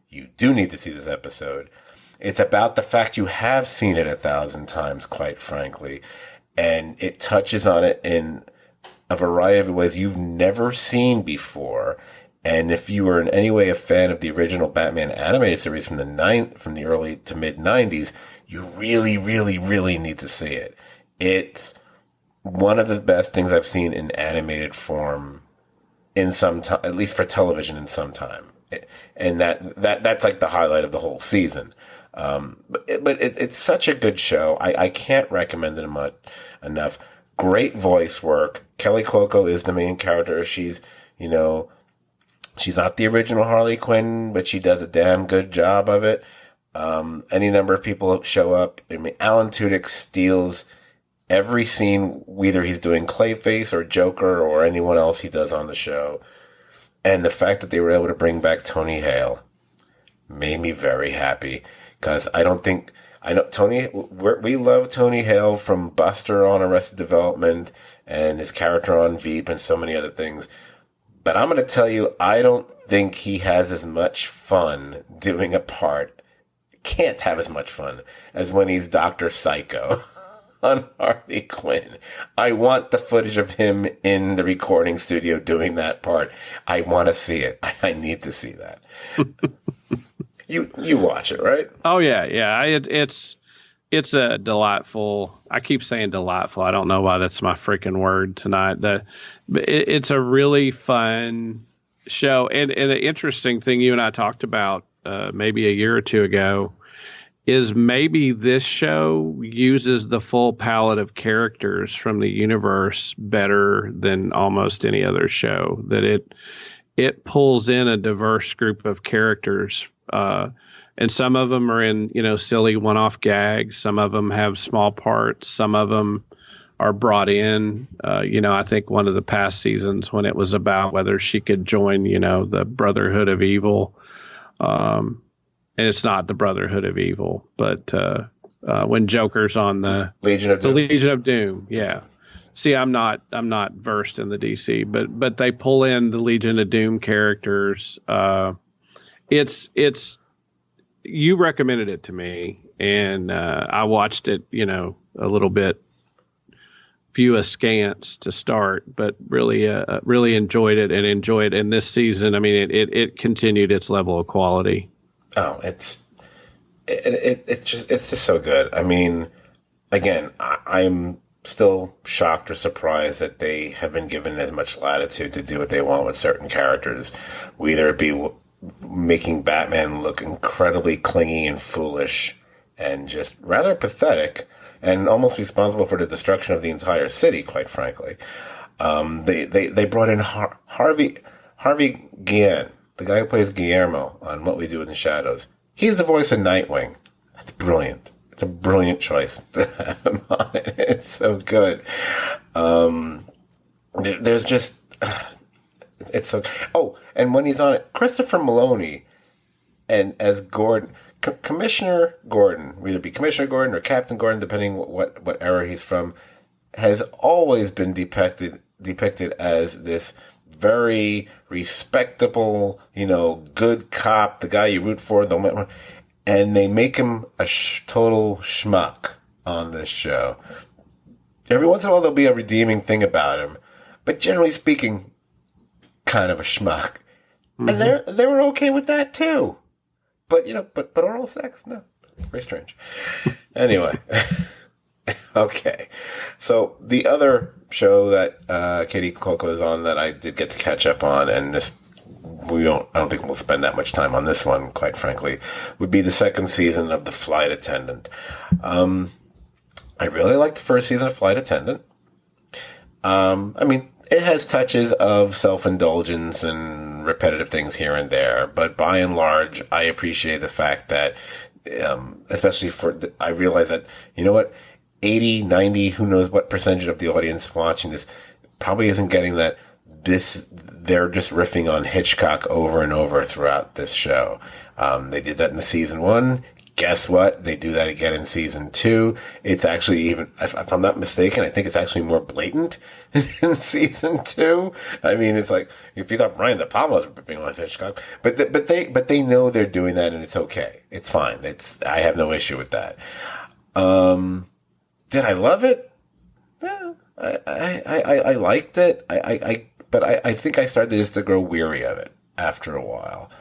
you do need to see this episode. It's about the fact you have seen it 1,000 times, quite frankly, and it touches on it in a variety of ways you've never seen before. And if you were in any way a fan of the original Batman animated series from the early to mid 90s, you really, really, really need to see it. It's one of the best things I've seen in animated form in some time, at least for television in some time. And that's like the highlight of the whole season. It's such a good show. I can't recommend it enough. Great voice work. Kelly Cuoco is the main character. She's not the original Harley Quinn, but she does a damn good job of it. Any number of people show up. I mean, Alan Tudyk steals every scene, whether he's doing Clayface or Joker or anyone else he does on the show. And the fact that they were able to bring back Tony Hale made me very happy, because I know Tony, we love Tony Hale from Buster on Arrested Development and his character on Veep and so many other things. But I'm going to tell you, I don't think he has as much fun doing a part, can't have as much fun, as when he's Dr. Psycho on Harley Quinn. I want the footage of him in the recording studio doing that part. I want to see it. I need to see that. You watch it, right? Oh, yeah. It's a delightful. I keep saying delightful. I don't know why that's my freaking word tonight. It's a really fun show. And the interesting thing you and I talked about maybe a year or two ago is maybe this show uses the full palette of characters from the universe better than almost any other show. That it pulls in a diverse group of characters. And some of them are in, silly one-off gags. Some of them have small parts. Some of them are brought in. I think one of the past seasons when it was about whether she could join, the Brotherhood of Evil. And it's not the Brotherhood of Evil, but when Joker's on the Legion of Doom. Yeah. See, I'm not versed in the DC, but they pull in the Legion of Doom characters. It's you recommended it to me, and I watched it, a little bit, few askance to start, but really enjoyed it And this season, I mean, it continued its level of quality. Oh, it's just so good. I mean, again, I'm still shocked or surprised that they have been given as much latitude to do what they want with certain characters, whether it be making Batman look incredibly clingy and foolish and just rather pathetic and almost responsible for the destruction of the entire city, quite frankly. They brought in Harvey Guillen, the guy who plays Guillermo on What We Do in the Shadows. He's the voice of Nightwing. That's brilliant. It's a brilliant choice to have him on it. It's so good. There's just... It's so... Oh, and when he's on it, Christopher Maloney, and as Gordon, Commissioner Gordon, either be Commissioner Gordon or Captain Gordon, depending what era he's from, has always been depicted as this very respectable, good cop, the guy you root for, and they make him a total schmuck on this show. Every once in a while, there'll be a redeeming thing about him, but generally speaking, kind of a schmuck. Mm-hmm. And they were okay with that too. But but oral sex, no, very strange. Anyway, okay. So the other show that Katie Coco is on that I did get to catch up on, and I don't think we'll spend that much time on this one, quite frankly, would be the second season of The Flight Attendant. I really like the first season of Flight Attendant. I mean, it has touches of self-indulgence and repetitive things here and there, but by and large, I appreciate the fact that, especially I realize that, 80, 90, who knows what percentage of the audience watching this probably isn't getting that they're just riffing on Hitchcock over and over throughout this show. They did that in the season 1. Guess what? They do that again in season 2. It's actually even, if I'm not mistaken, I think it's actually more blatant in season 2. I mean, it's like, if you thought Brian De Palma was ripping on Hitchcock, but they know they're doing that and it's okay. It's fine. I have no issue with that. Did I love it? Yeah, I liked it. But I think I started just to grow weary of it after a while.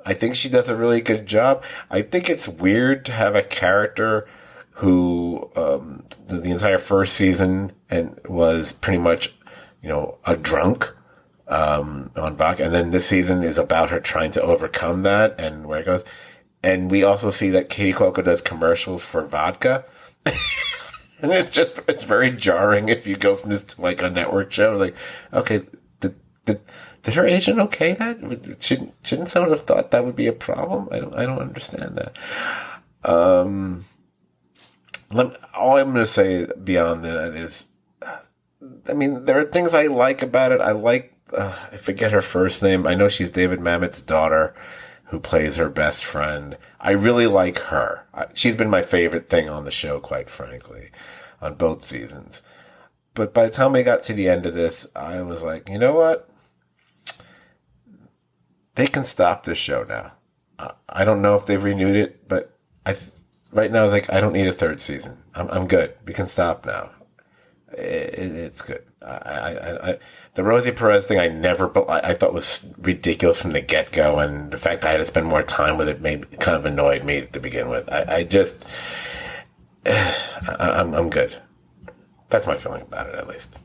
I think she does a really good job. I think it's weird to have a character who the entire first season and was pretty much, a drunk on vodka, and then this season is about her trying to overcome that and where it goes. And we also see that Katie Cuoco does commercials for vodka. And it's very jarring if you go from this to like a network show. Like, okay, did her agent okay that? Shouldn't someone have thought that would be a problem? I don't understand that. All I'm going to say beyond that is, I mean, there are things I like about it. I forget her first name. I know she's David Mamet's daughter, who plays her best friend. I really like her. She's been my favorite thing on the show, quite frankly, on both seasons. But by the time we got to the end of this, I was like, you know what? They can stop this show now. I don't know if they've renewed it, but right now I was like, I don't need a third season. I'm good. We can stop now. It's good. The Rosie Perez thing I thought was ridiculous from the get-go, and the fact I had to spend more time with it kind of annoyed me to begin with. I'm good. That's my feeling about it, at least.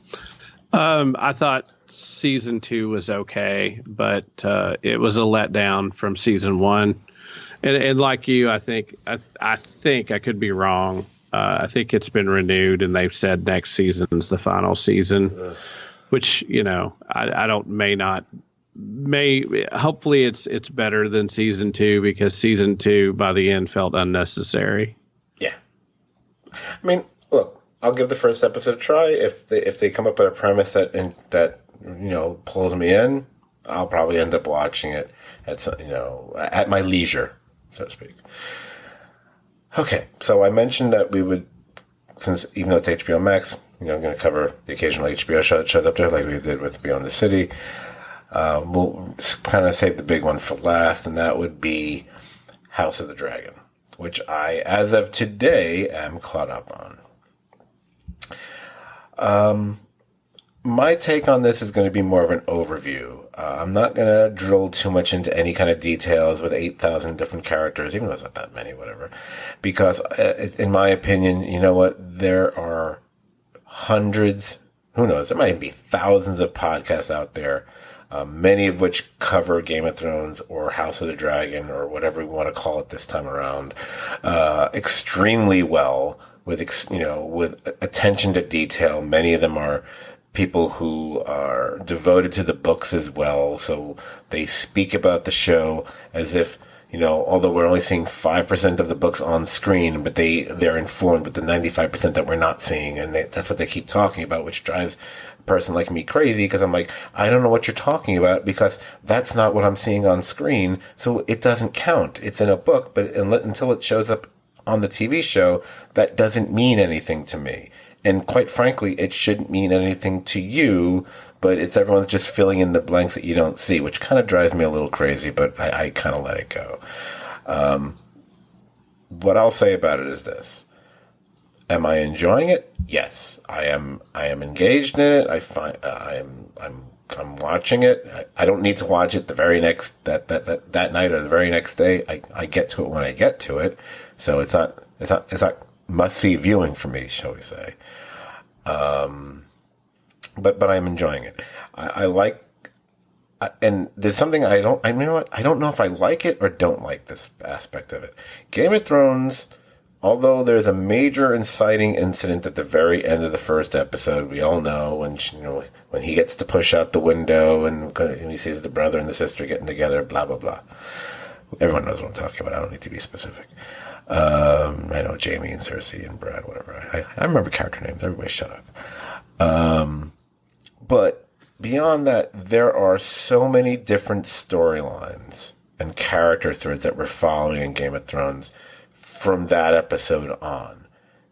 I thought season 2 was okay, but it was a letdown from season 1. And like you, I think I could be wrong. I think it's been renewed, and they've said next season's the final season, which I don't hopefully it's better than season 2, because season 2 by the end felt unnecessary. Yeah, I mean, look, I'll give the first episode a try. If they come up with a premise that pulls me in, I'll probably end up watching it at my leisure, so to speak. Okay, so I mentioned that we would, since even though it's HBO Max, going to cover the occasional HBO show that shows up there, like we did with Beyond the City. We'll kind of save the big one for last, and that would be House of the Dragon, which I, as of today, am caught up on. My take on this is going to be more of an overview. I'm not going to drill too much into any kind of details with 8,000 different characters, even though it's not that many, whatever. Because, in my opinion, you know what? There are hundreds, who knows, there might even be thousands of podcasts out there, many of which cover Game of Thrones or House of the Dragon or whatever we want to call it this time around, extremely well, with attention to detail. Many of them are people who are devoted to the books as well, so they speak about the show as if, although we're only seeing 5% of the books on screen, but they're informed with the 95% that we're not seeing, and that's what they keep talking about, which drives a person like me crazy, because I'm like, I don't know what you're talking about, because that's not what I'm seeing on screen, so it doesn't count. It's in a book, but until it shows up on the TV show, that doesn't mean anything to me. And quite frankly, it shouldn't mean anything to you, but it's everyone's just filling in the blanks that you don't see, which kind of drives me a little crazy, but I kind of let it go. What I'll say about it is this. Am I enjoying it? Yes, I am. I am engaged in it. I'm watching it. I don't need to watch it the very next that night or the very next day. I get to it when I get to it. So it's not must-see viewing for me, shall we say. But I'm enjoying it. I like, and there's something I don't know if I like it or don't like this aspect of it. Game of Thrones, although there's a major inciting incident at the very end of the first episode, we all know when he gets to push out the window and he sees the brother and the sister getting together, blah, blah, blah. Everyone knows what I'm talking about. I don't need to be specific. I know Jamie and Cersei and Brad, whatever. I remember character names. Everybody shut up. But beyond that, there are so many different storylines and character threads that we're following in Game of Thrones from that episode on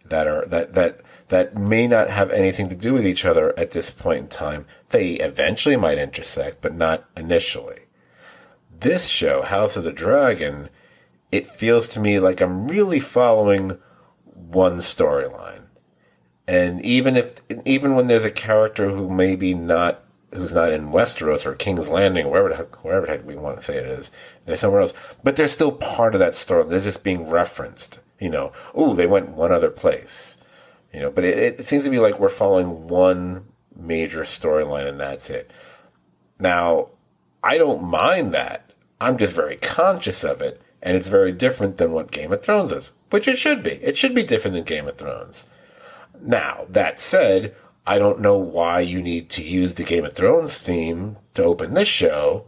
that may not have anything to do with each other at this point in time. They eventually might intersect, but not initially. This show, House of the Dragon, it feels to me like I'm really following one storyline. And even when there's a character who's not in Westeros or King's Landing, or wherever the heck we want to say it is, they're somewhere else, but they're still part of that story. They're just being referenced. They went one other place. But it seems to be like we're following one major storyline and that's it. Now, I don't mind that. I'm just very conscious of it, and it's very different than what Game of Thrones is, which it should be. It should be different than Game of Thrones. Now, that said, I don't know why you need to use the Game of Thrones theme to open this show.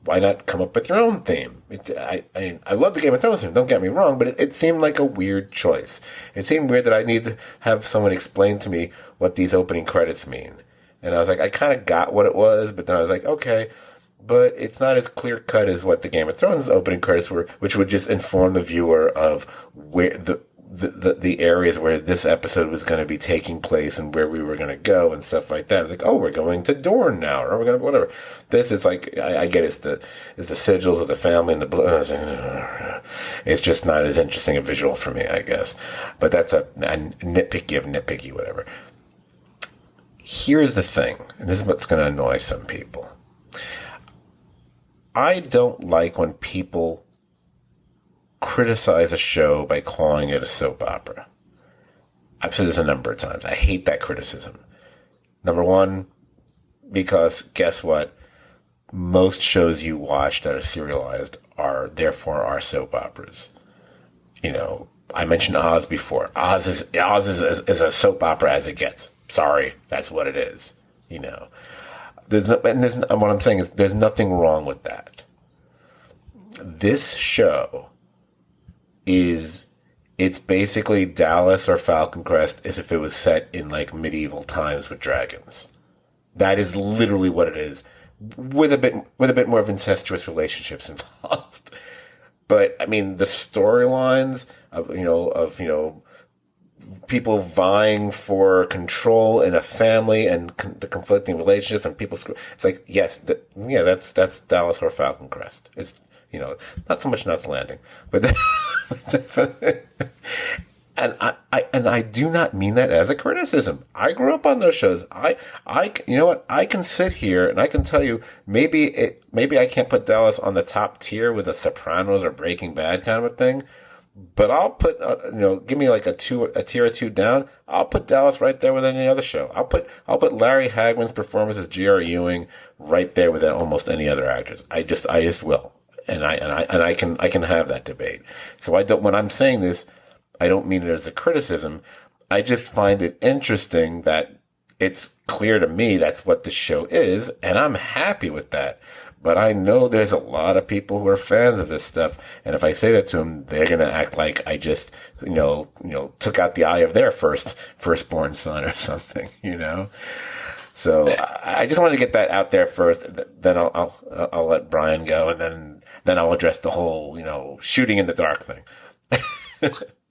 Why not come up with your own theme? I love the Game of Thrones theme, don't get me wrong, but it seemed like a weird choice. It seemed weird that I need to have someone explain to me what these opening credits mean. And I was like, I kind of got what it was, but then I was like, okay, but it's not as clear-cut as what the Game of Thrones opening credits were, which would just inform the viewer of where the areas where this episode was going to be taking place and where we were going to go and stuff like that. It's like, oh, we're going to Dorne now, or we're going to whatever. This is like, I get it's the sigils of the family and the blood. It's just not as interesting a visual for me, I guess. But that's a nitpicky, whatever. Here's the thing, and this is what's going to annoy some people. I don't like when people criticize a show by calling it a soap opera. I've said this a number of times. I hate that criticism. Number one, because guess what? Most shows you watch that are serialized are soap operas. I mentioned Oz before. Oz is a soap opera as it gets. Sorry, that's what it is. What I'm saying is there's nothing wrong with that. This show it's basically Dallas or Falcon Crest as if it was set in like medieval times with dragons. That is literally what it is, with a bit more of incestuous relationships involved. But I mean, the storylines of people vying for control in a family and the conflicting relationships and people. It's like, yes, that's Dallas or Falcon Crest. It's not so much Knots Landing, but and I do not mean that as a criticism. I grew up on those shows. You know what? I can sit here and I can tell you maybe I can't put Dallas on the top tier with a Sopranos or Breaking Bad kind of a thing. But I'll put, give me like a tier or two down. I'll put Dallas right there with any other show. I'll put Larry Hagman's performance as G.R. Ewing right there with almost any other actors. I just will, and I can have that debate. So when I'm saying this, I don't mean it as a criticism. I just find it interesting that it's clear to me that's what the show is, and I'm happy with that. But I know there's a lot of people who are fans of this stuff, and if I say that to them, they're gonna act like I just, took out the eye of their firstborn son or something, So I just wanted to get that out there first. Then I'll let Brian go, and then I'll address the whole, shooting in the dark thing.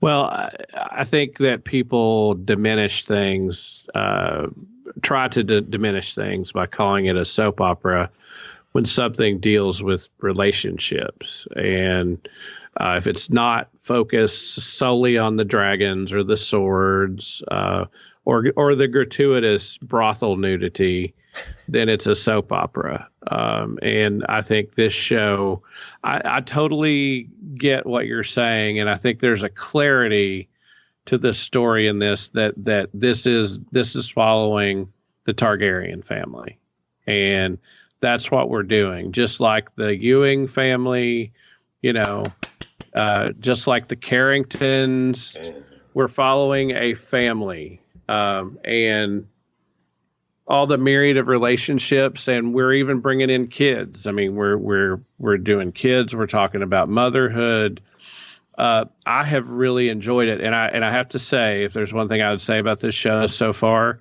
Well, I think that people diminish things, try to diminish things by calling it a soap opera when something deals with relationships. And if it's not focused solely on the dragons or the swords or the gratuitous brothel nudity, then it's a soap opera. And I think this show, I totally get what you're saying. And I think there's a clarity to the story in this, that this is following the Targaryen family. And that's what we're doing. Just like the Ewing family, just like the Carringtons, we're following a family. And all the myriad of relationships, and we're even bringing in kids. I mean, we're doing kids. We're talking about motherhood. I have really enjoyed it, and I have to say, if there's one thing I would say about this show so far,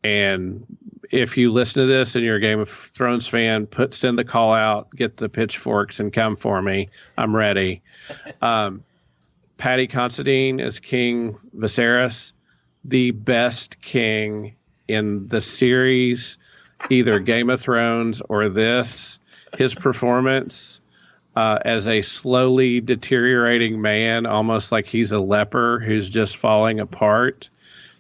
and if you listen to this and you're a Game of Thrones fan, send the call out, get the pitchforks, and come for me. I'm ready. Paddy Considine as King Viserys, the best king in the series, either Game of Thrones or this. His performance as a slowly deteriorating man, almost like he's a leper who's just falling apart,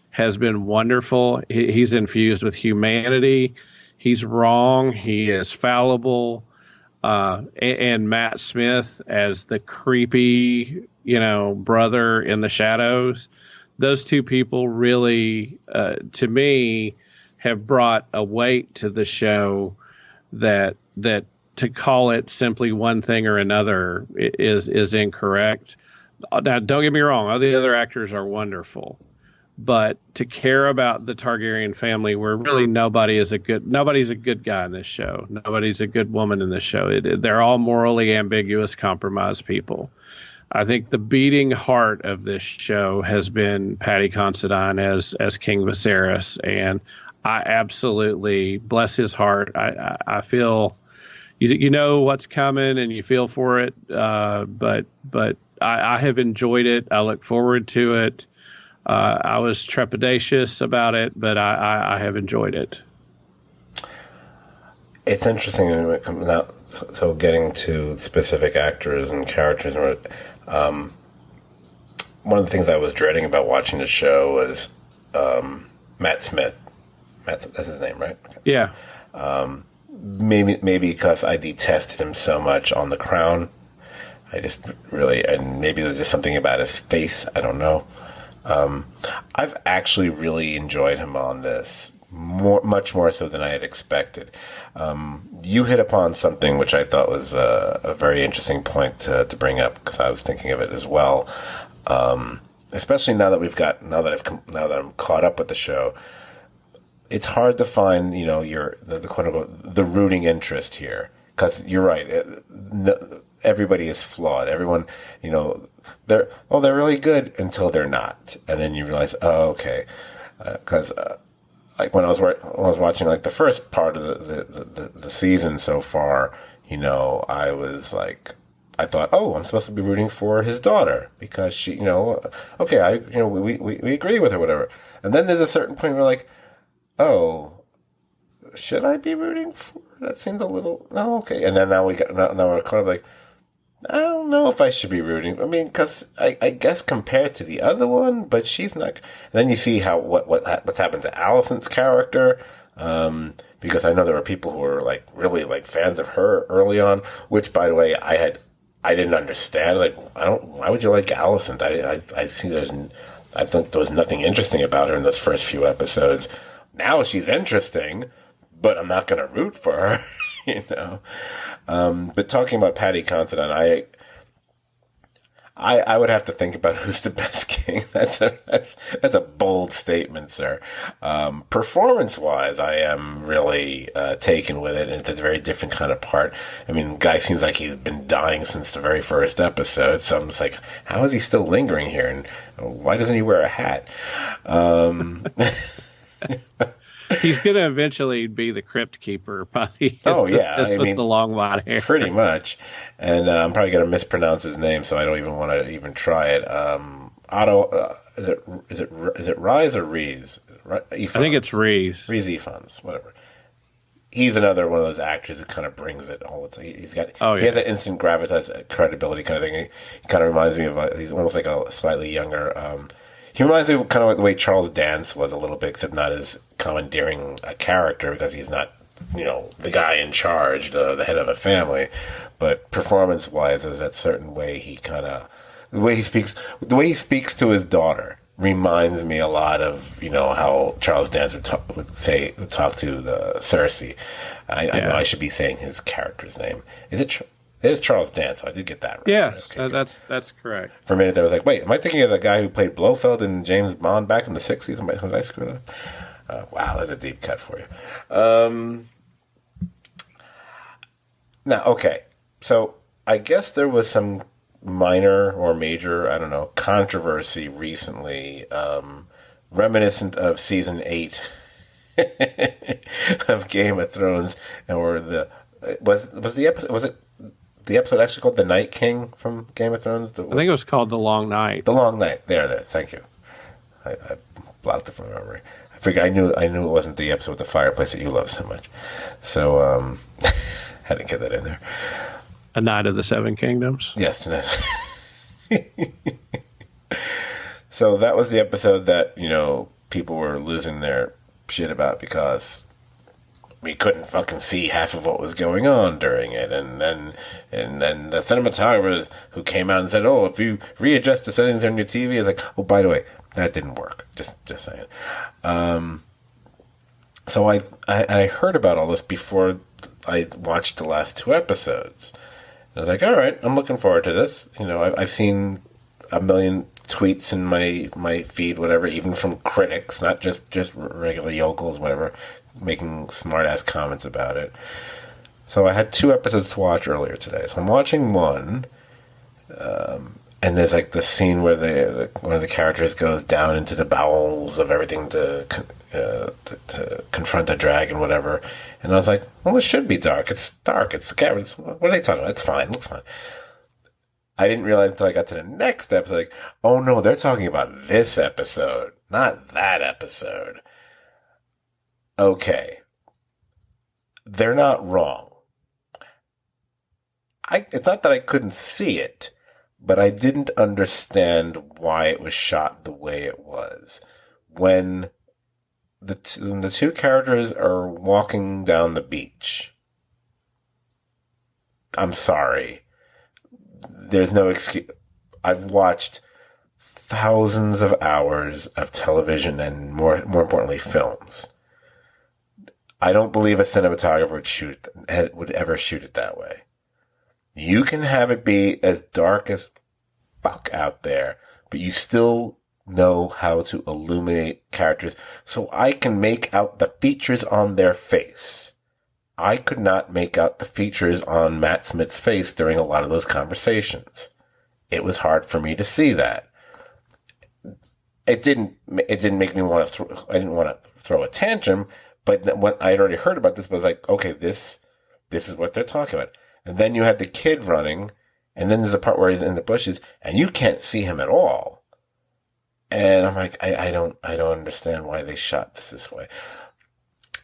has been wonderful. He's infused with humanity. He's wrong. He is fallible. And Matt Smith as the creepy, brother in the shadows. Those two people really, to me, have brought a weight to the show that to call it simply one thing or another is incorrect. Now, don't get me wrong; all the other actors are wonderful, but to care about the Targaryen family, where really nobody's a good guy in this show, nobody's a good woman in this show. They're all morally ambiguous, compromised people. I think the beating heart of this show has been Paddy Considine as King Viserys, and I absolutely, bless his heart, I feel you know what's coming and you feel for it, but I have enjoyed it. I look forward to it. I was trepidatious about it, but I have enjoyed it. It's interesting when it comes out. So getting to specific actors and characters, one of the things I was dreading about watching the show was Matt Smith. That's his name, right? Yeah. Maybe because I detested him so much on The Crown. I just really, and maybe there's just something about his face. I don't know. I've actually really enjoyed him on this, much more so than I had expected. You hit upon something which I thought was a very interesting point to bring up, because I was thinking of it as well. Especially now that I'm caught up with the show, it's hard to find the quote unquote the rooting interest here, because you're right. Everybody is flawed. Everyone, they're really good until they're not, and then you realize, oh, okay, because like when I was watching like the first part of the season so far, I was like, I thought, oh, I'm supposed to be rooting for his daughter because she, okay, we agree with her, whatever. And then there's a certain point where like, oh, should I be rooting for her? That seems a little, no, okay. And then now we're kind of like, I don't know if I should be rooting. I mean, because I guess compared to the other one, but she's not. And then you see what's happened to Allison's character, because I know there were people who were like really like fans of her early on. Which, by the way, I didn't understand. Like, why would you like Allison? I see I think there was nothing interesting about her in those first few episodes. Now she's interesting, but I'm not going to root for her, But talking about Paddy Considine, I would have to think about who's the best king. That's a bold statement, sir. Performance-wise, I am really taken with it, and it's a very different kind of part. I mean, the guy seems like he's been dying since the very first episode, so I'm just like, how is he still lingering here, and why doesn't he wear a hat? He's going to eventually be the crypt keeper by the end. Oh, yeah. With the long white hair. Pretty much. And I'm probably going to mispronounce his name, so I don't even want to even try it. Otto, is it Rise or Rees? I think it's Rees. Rees Ifans, whatever. He's another one of those actors who kind of brings it all the time. He has that instant gravitas, credibility kind of thing. He kind of reminds me of, he's almost like a slightly younger, he reminds me of kind of like the way Charles Dance was a little bit, except not as commandeering a character, because he's not, the guy in charge, the head of a family. But performance-wise, there's that certain way the way he speaks to his daughter reminds me a lot of, how Charles Dance would talk to the Cersei. I know I should be saying his character's name. It is Charles Dance. I did get that right. Yes, Okay, that's correct. For a minute, I was like, wait, am I thinking of the guy who played Blofeld in James Bond back in the 60s? Did I screw that up? Wow, that's a deep cut for you. Now, okay. So I guess there was some minor or major, I don't know, controversy recently, reminiscent of season 8 of Game of Thrones, or the was the episode was it the episode actually called The Night King from Game of Thrones? I think it was called The Long Night. The Long Night. There. Thank you. I blocked it from my memory. I figured I knew it wasn't the episode with the fireplace that you love so much. So had to get that in there. A Night of the Seven Kingdoms. Yes. So that was the episode that, people were losing their shit about because we couldn't fucking see half of what was going on during it. And then the cinematographers who came out and said, oh, if you readjust the settings on your TV, it's like, oh, by the way, that didn't work. Just saying. So I heard about all this before I watched the last two episodes. I was like, all right, I'm looking forward to this. I've seen a million tweets in my feed, whatever, even from critics, not just regular yokels, whatever, making smart-ass comments about it. So I had two episodes to watch earlier today. So I'm watching one, and there's like this scene where one of the characters goes down into the bowels of everything to confront the dragon, whatever. And I was like, well, this should be dark. It's dark. It's the cameras. What are they talking about? It's fine. It looks fine. I didn't realize until I got to the next episode, like, oh no, they're talking about this episode, not that episode. Okay. They're not wrong. It's not that I couldn't see it, but I didn't understand why it was shot the way it was. When the two characters are walking down the beach, I'm sorry. There's no excuse. I've watched thousands of hours of television and more importantly, films. I don't believe a cinematographer would ever shoot it that way. You can have it be as dark as fuck out there, but you still know how to illuminate characters so I can make out the features on their face. I could not make out the features on Matt Smith's face during a lot of those conversations. It was hard for me to see that. It didn't make me want to I didn't want to throw a tantrum, but when I had already heard about this, but I was like, okay, this is what they're talking about. And then you had the kid running, and then there's the part where he's in the bushes, and you can't see him at all. And I'm like, I don't understand why they shot this way.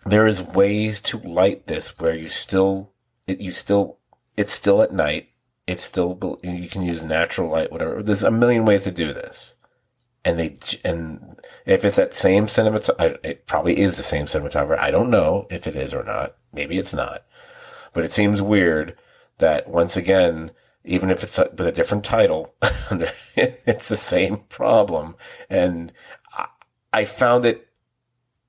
There is ways to light this where it's still at night. You can use natural light, whatever. There's a million ways to do this. And if it's that same cinematographer, it probably is the same cinematographer. I don't know if it is or not. Maybe it's not. But it seems weird that once again, even if it's with a different title, it's the same problem. And I found it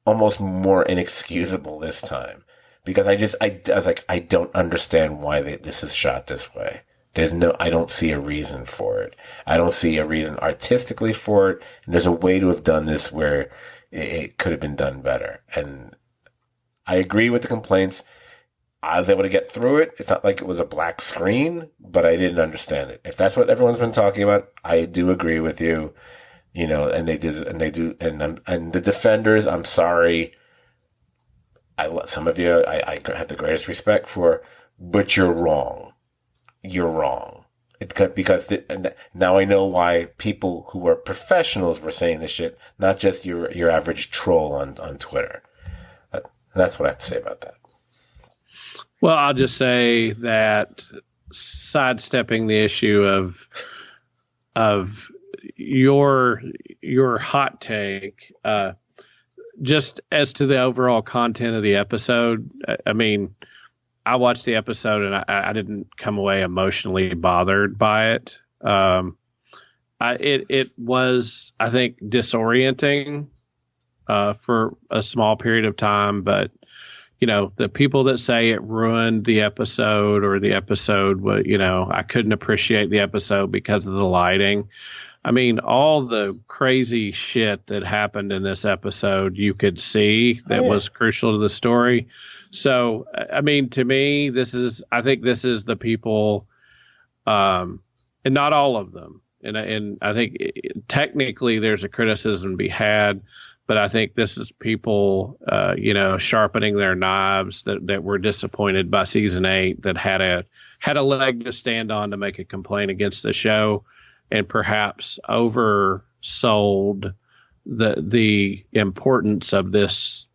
almost more inexcusable this time because I was like, I don't understand why this is shot this way. I don't see a reason for it. I don't see a reason artistically for it. And there's a way to have done this where it could have been done better. And I agree with the complaints. I was able to get through it. It's not like it was a black screen, but I didn't understand it. If that's what everyone's been talking about, I do agree with you. And they do, and the defenders, I'm sorry. Some of you, I have the greatest respect for, but you're wrong. You're wrong. Now I know why people who are professionals were saying this shit, not just your average troll on Twitter. That's what I have to say about that. Well, I'll just say that sidestepping the issue of your hot take, just as to the overall content of the episode, I mean, I watched the episode and I didn't come away emotionally bothered by it. It was, I think, disorienting for a small period of time, but the people that say it ruined the episode or the episode, I couldn't appreciate the episode because of the lighting. I mean, all the crazy shit that happened in this episode, you could see that was crucial to the story. So, I mean, to me, I think this is the people, and not all of them. And I think technically there's a criticism to be had, But I think this is people, sharpening their knives that were disappointed by season 8, that had a leg to stand on to make a complaint against the show, and perhaps oversold the importance of this,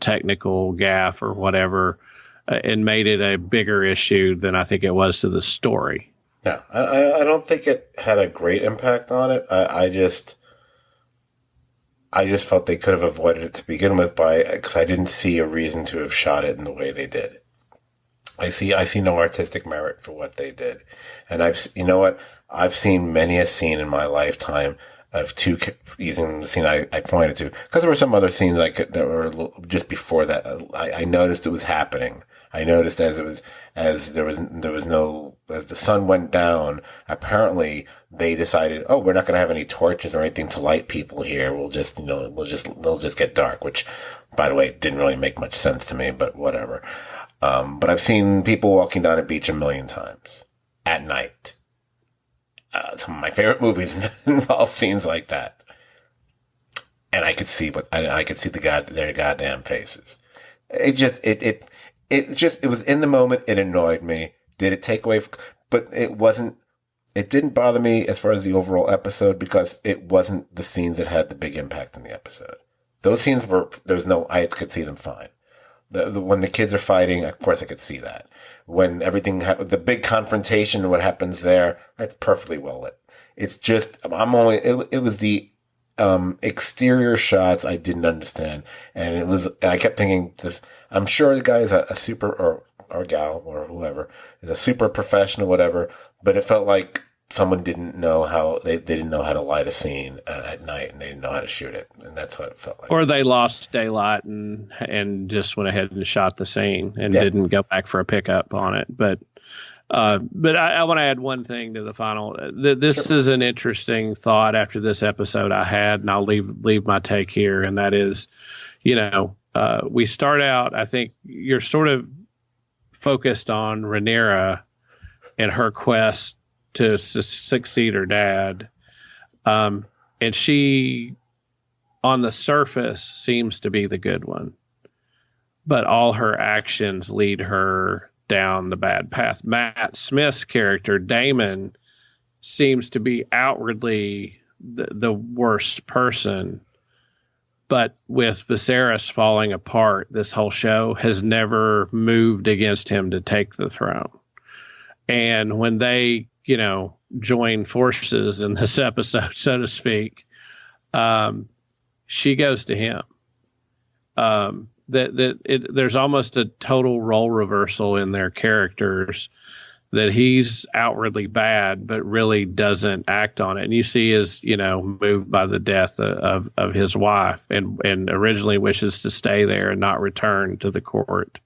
technical gaffe or whatever, and made it a bigger issue than I think it was to the story. Yeah, I don't think it had a great impact on it. I just felt they could have avoided it to begin with because I didn't see a reason to have shot it in the way they did. I see no artistic merit for what they did, and I've seen many a scene in my lifetime of using the scene I pointed to, because there were some other scenes that were just before that. I noticed it was happening. I noticed as the sun went down, apparently they decided, oh, we're not going to have any torches or anything to light people here. They'll just get dark, which, by the way, didn't really make much sense to me, but whatever. But I've seen people walking down a beach a million times at night. Some of my favorite movies involve scenes like that, and I could see their goddamn faces. It was in the moment. It annoyed me. Did it take away? But it wasn't. It didn't bother me as far as the overall episode, because it wasn't the scenes that had the big impact in the episode. Those scenes I could see them fine. When the kids are fighting, of course I could see that. When the big confrontation, what happens there, that's perfectly well lit. It's just, it was the exterior shots I didn't understand. And I kept thinking this, I'm sure the guy is a super, or gal, or whoever, is a super professional, whatever, but it felt like someone didn't know how, they didn't know how to light a scene at night, and they didn't know how to shoot it. And that's what it felt like. Or they lost daylight and just went ahead and shot the scene and didn't go back for a pickup on it. But I want to add one thing to the final. This is an interesting thought after this episode I had, and I'll leave my take here. And that is, we start out, I think you're sort of focused on Rhaenyra and her quest to succeed her dad. And she, on the surface, seems to be the good one. But all her actions lead her down the bad path. Matt Smith's character, Daemon, seems to be outwardly the worst person. But with Viserys falling apart, this whole show has never moved against him to take the throne. And when they, join forces in this episode, so to speak, she goes to him. There's almost a total role reversal in their characters, that he's outwardly bad, but really doesn't act on it. And you see is, moved by the death of his wife, and originally wishes to stay there and not return to the court.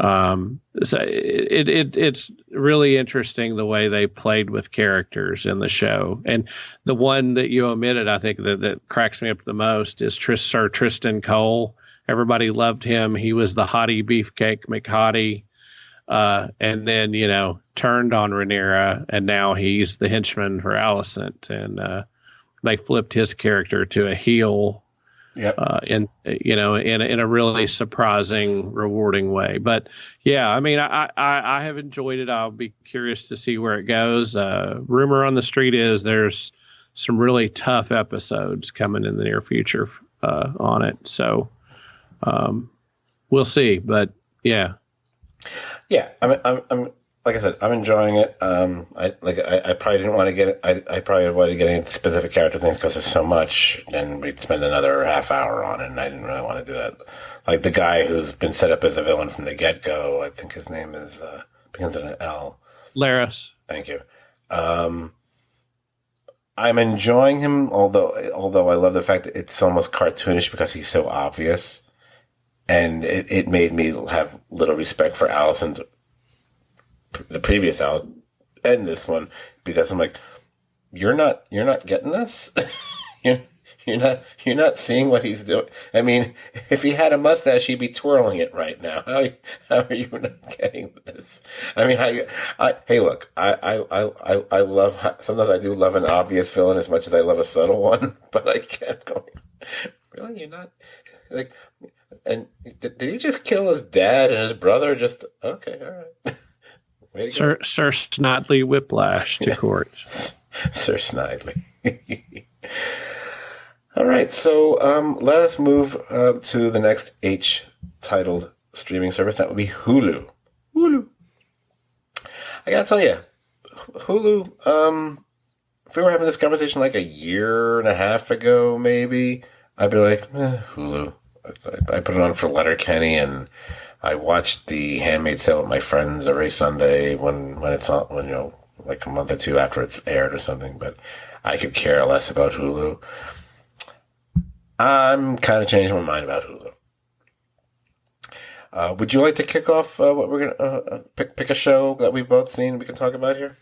So it's really interesting the way they played with characters in the show. And the one that you omitted, I think that cracks me up the most, is Sir Tristan Cole. Everybody loved him. He was the hottie beefcake McHottie. And then, turned on Rhaenyra, and now he's the henchman for Alicent. And they flipped his character to a heel. Yep. In a really surprising, rewarding way. But yeah, I mean, I have enjoyed it. I'll be curious to see where it goes. Rumor on the street is there's some really tough episodes coming in the near future on it. So we'll see. But yeah. Yeah, I'm like I said, I'm enjoying it. I probably didn't want to get it. I probably avoided getting into specific character things because there's so much, and we'd spend another half hour on it, and I didn't really want to do that. Like the guy who's been set up as a villain from the get-go, I think his name is begins with an L. Laris. Thank you. I'm enjoying him, although I love the fact that it's almost cartoonish because he's so obvious, and it made me have little respect for Alicent, the previous Alicent, and this one, because I'm like, you're not getting this. You're not seeing what he's doing. I mean, if he had a mustache, he'd be twirling it right now. How are you not getting this? I mean, hey, look, I love, sometimes I do love an obvious villain as much as I love a subtle one, but I kept going. really? You're not like, and did he just kill his dad and his brother? Just okay, all right. Way to Sir go. Snidely Whiplash to court. Sir Snidely. All right, so let us move to the next H-titled streaming service. That would be Hulu. Hulu. I gotta tell you, Hulu. If we were having this conversation like a year and a half ago, maybe I'd be like, Hulu. I put it on for Letterkenny, and I watched The Handmaid's Tale with my friends every Sunday when it's on, like a month or two after it's aired or something. But I could care less about Hulu. I'm kind of changing my mind about Hulu. Would you like to kick off what we're gonna pick a show that we've both seen we can talk about here?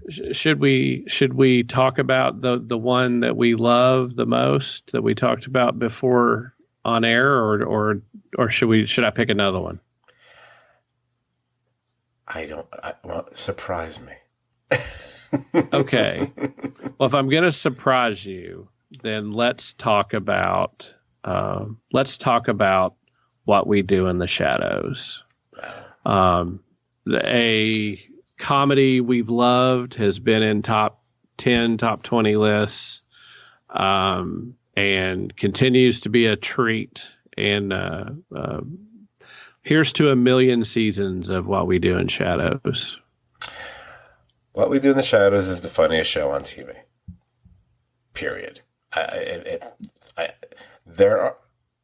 Should we talk about the one that we love the most that we talked about before on air, or should I pick another one? Surprise me. Okay. Well, if I'm going to surprise you, then let's talk about What We Do in the Shadows. A comedy we've loved, has been in top 10, top 20 lists, and continues to be a treat. And here's to a million seasons of What We Do in Shadows. What We Do in the Shadows is the funniest show on TV. Period. There are,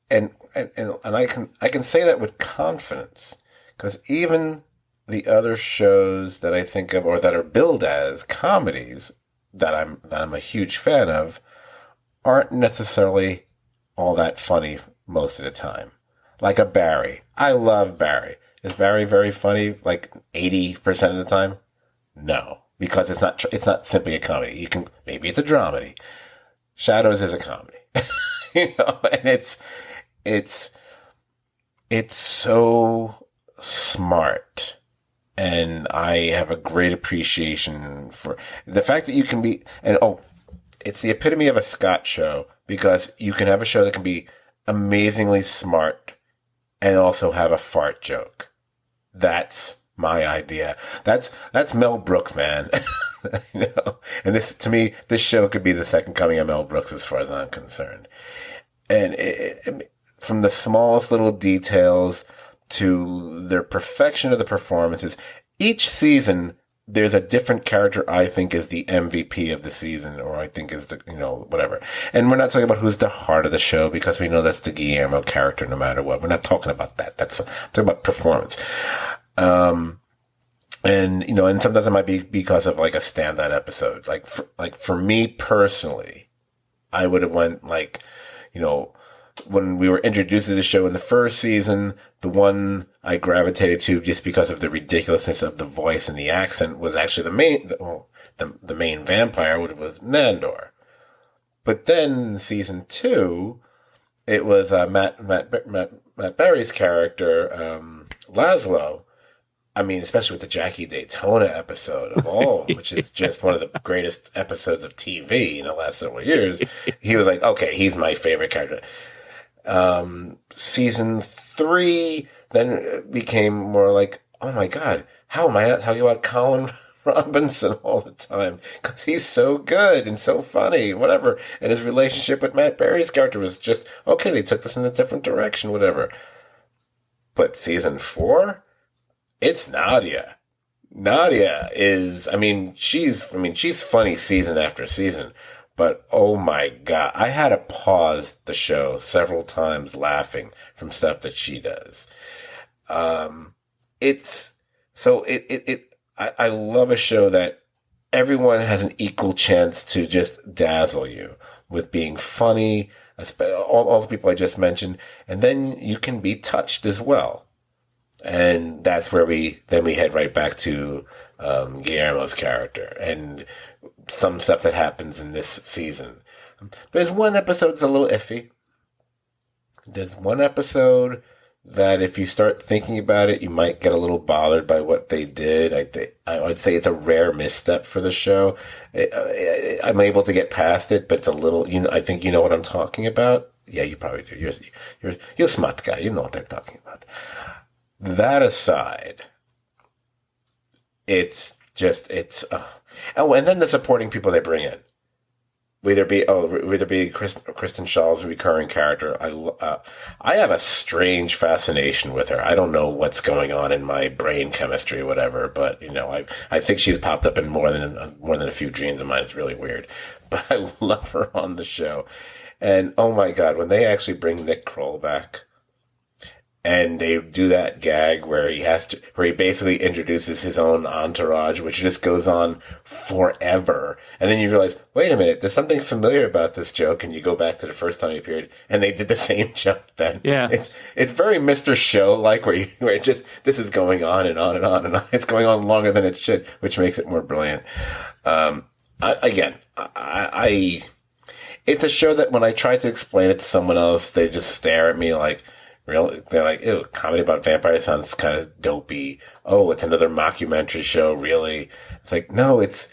and I can say that with confidence, because even the other shows that I think of or that are billed as comedies that I'm a huge fan of aren't necessarily all that funny most of the time. Like a Barry. I love Barry. Is Barry very funny like 80% of the time? No, because it's not simply a comedy. Maybe it's a dramedy. Shadows is a comedy. And it's so smart. And I have a great appreciation for the fact that you can be, it's the epitome of a Scott show, because you can have a show that can be amazingly smart and also have a fart joke. That's my idea. That's Mel Brooks, man. And to me, this show could be the second coming of Mel Brooks as far as I'm concerned. And from the smallest little details to their perfection of the performances, each season there's a different character I think is the MVP of the season, or I think is the, whatever. And we're not talking about who's the heart of the show, because we know that's the Guillermo character no matter what. We're not talking about that. I'm talking about performance. And sometimes it might be because of like a standout episode. Like for me personally, I would have went when we were introduced to the show in the first season, the one I gravitated to just because of the ridiculousness of the voice and the accent was actually the main vampire, which was Andor. But then season 2, it was Matt Berry's character, Laszlo. I mean, especially with the Jackie Daytona episode of all, which is just one of the greatest episodes of TV in the last several years. He was like, okay, he's my favorite character. Season 3 then became more like, oh my God, how am I not talking about Colin Robinson all the time? Because he's so good and so funny, whatever. And his relationship with Matt Berry's character was just, okay, they took this in a different direction, whatever. But season 4, it's Nadia. Nadia is, she's funny season after season. But oh my God, I had to pause the show several times laughing from stuff that she does. I love a show that everyone has an equal chance to just dazzle you with being funny, all the people I just mentioned, and then you can be touched as well. And that's where we head right back to Guillermo's character and some stuff that happens in this season. There's one episode that's a little iffy. There's one episode that if you start thinking about it, you might get a little bothered by what they did. I would say it's a rare misstep for the show. I'm able to get past it, but it's a little, I think you know what I'm talking about. Yeah, you probably do. You're a smart guy. You know what I'm talking about. That aside, it's oh, and then the supporting people they bring in. Whether it be Kristen Shaw's recurring character. I have a strange fascination with her. I don't know what's going on in my brain chemistry, whatever, but I think she's popped up in more than a few dreams of mine. It's really weird, but I love her on the show. And oh my God, when they actually bring Nick Kroll back, and they do that gag where he basically introduces his own entourage, which just goes on forever. And then you realize, wait a minute, there's something familiar about this joke. And you go back to the first time you appeared, and they did the same joke then. Yeah. It's very Mr. Show-like where it just, this is going on and on and on and on. It's going on longer than it should, which makes it more brilliant. It's a show that when I try to explain it to someone else, they just stare at me like, really? They're like, ew, comedy about vampires sounds kind of dopey. Oh, it's another mockumentary show, really? It's like, no, it's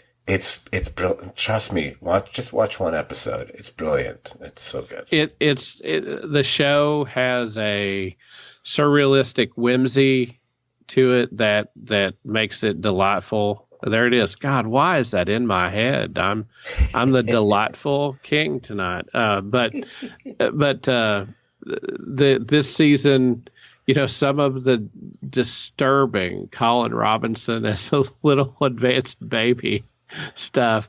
brilliant. Trust me, just watch one episode. It's brilliant. It's so good. The show has a surrealistic whimsy to it that makes it delightful. There it is. God, why is that in my head? I'm the delightful king tonight. But this season, some of the disturbing Colin Robinson as a little advanced baby stuff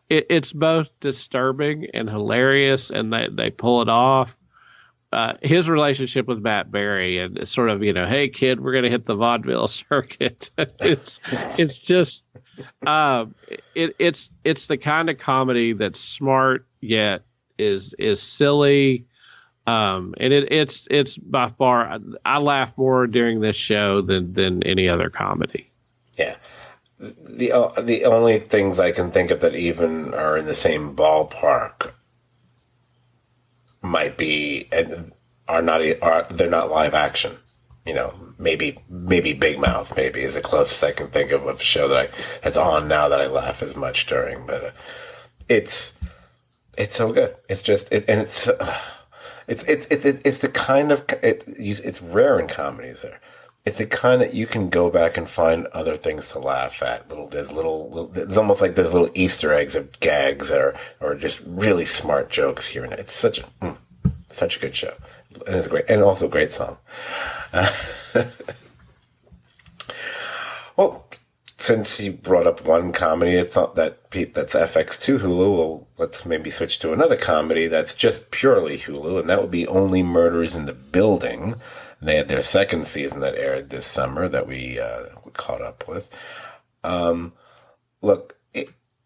it's both disturbing and hilarious, and they pull it off. His relationship with Matt Berry and sort of, hey kid, we're going to hit the vaudeville circuit. it's just, it's the kind of comedy that's smart yet is silly. And it's by far, I laugh more during this show than any other comedy. Yeah. The only things I can think of that even are in the same ballpark might be, and they're not live action. Maybe Big Mouth maybe is the closest I can think of a show that's on now that I laugh as much during, but it's so good. It's just, it's the kind of, it's rare in comedies there. It's the kind that you can go back and find other things to laugh at. It's almost like there's little Easter eggs of gags or just really smart jokes here and there. It's such a good show. And it's great. And also a great song. Well, since you brought up one comedy, it's not that's FX2 Hulu. Well, let's maybe switch to another comedy that's just purely Hulu, and that would be Only Murders in the Building. And they had their second season that aired this summer that we caught up with. Look,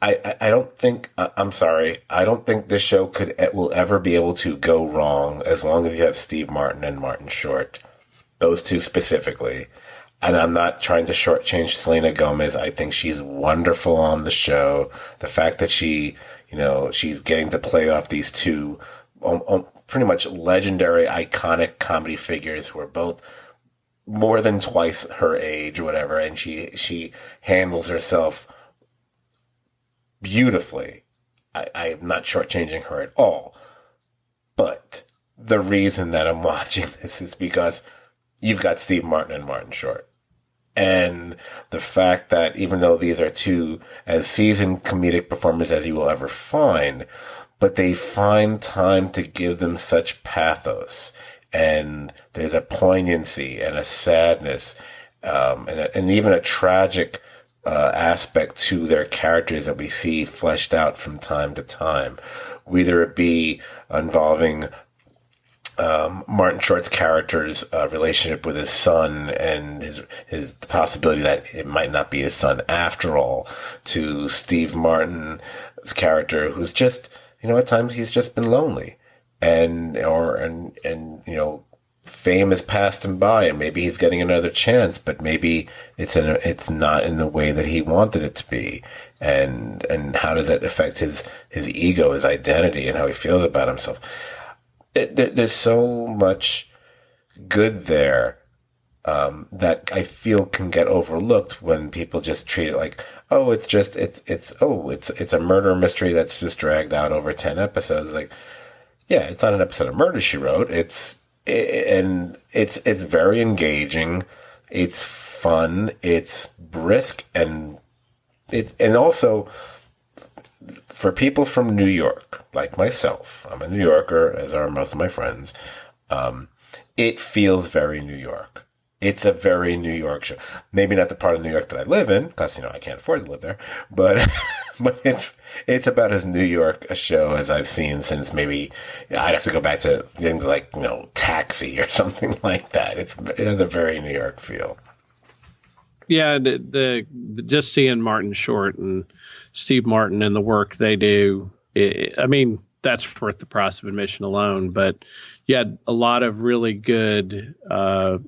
I don't think, I'm sorry, I don't think this show will ever be able to go wrong as long as you have Steve Martin and Martin Short. Those two specifically. And I'm not trying to shortchange Selena Gomez. I think she's wonderful on the show. The fact that she's getting to play off these two pretty much legendary, iconic comedy figures who are both more than twice her age, whatever, and she handles herself beautifully. I'm not shortchanging her at all. But the reason that I'm watching this is because you've got Steve Martin and Martin Short. And the fact that even though these are two as seasoned comedic performers as you will ever find, but they find time to give them such pathos. And there's a poignancy and a sadness, and even a tragic aspect to their characters that we see fleshed out from time to time, whether it be involving Martin Short's character's relationship with his son and the possibility that it might not be his son after all, to Steve Martin's character who's just, at times he's just been lonely and fame has passed him by and maybe he's getting another chance, but maybe it's not in the way that he wanted it to be. And how does that affect his ego, his identity, and how he feels about himself? There's so much good there that I feel can get overlooked when people just treat it like, oh, it's a murder mystery that's just dragged out over 10 episodes. Like, yeah, it's not an episode of Murder, She Wrote. It's very engaging. It's fun. It's brisk, and also for people from New York, like myself, I'm a New Yorker, as are most of my friends. It feels very New York. It's a very New York show. Maybe not the part of New York that I live in, because I can't afford to live there. But but it's about as New York a show as I've seen since maybe I'd have to go back to things like Taxi or something like that. It has a very New York feel. Yeah, the just seeing Martin Short and Steve Martin and the work they do. I mean, that's worth the price of admission alone. But you had a lot of really good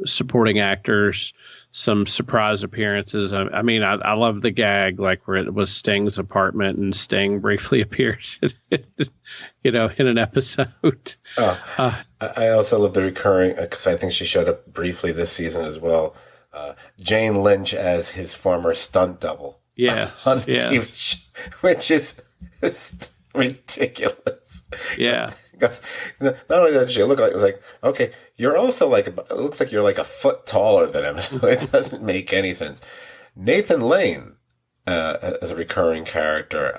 supporting actors, some surprise appearances. I mean, I love the gag, like where it was Sting's apartment and Sting briefly appears, in an episode. I also love the recurring, because I think she showed up briefly this season as well. Jane Lynch as his former stunt double. Yeah, on TV show, which is ridiculous. Yeah. Because not only does she look like, it's like, okay, you're also like, it looks like you're like a foot taller than him. So it doesn't make any sense. Nathan Lane, as a recurring character,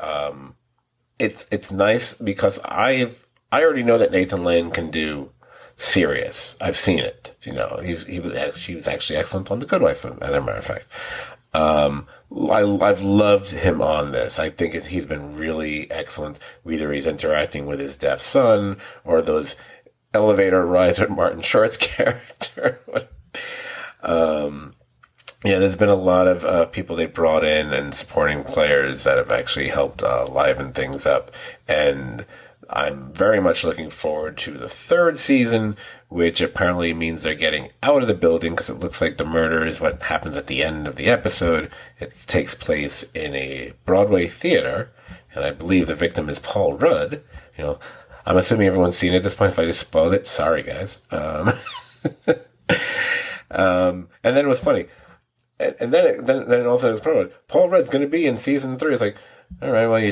it's nice because I already know that Nathan Lane can do serious. I've seen it. He was actually excellent on The Good Wife, as a matter of fact. I've loved him on this. I think he's been really excellent. Whether he's interacting with his deaf son or those elevator rides with Martin Short's character. There's been a lot of people they brought in and supporting players that have actually helped liven things up. And I'm very much looking forward to the third season, which apparently means they're getting out of the building because it looks like the murder is what happens at the end of the episode. It takes place in a Broadway theater, and I believe the victim is Paul Rudd. I'm assuming everyone's seen it at this point. If I just spoiled it, sorry guys. And then it was funny. And then also it was Paul Rudd's going to be in season 3. It's like, all right, well,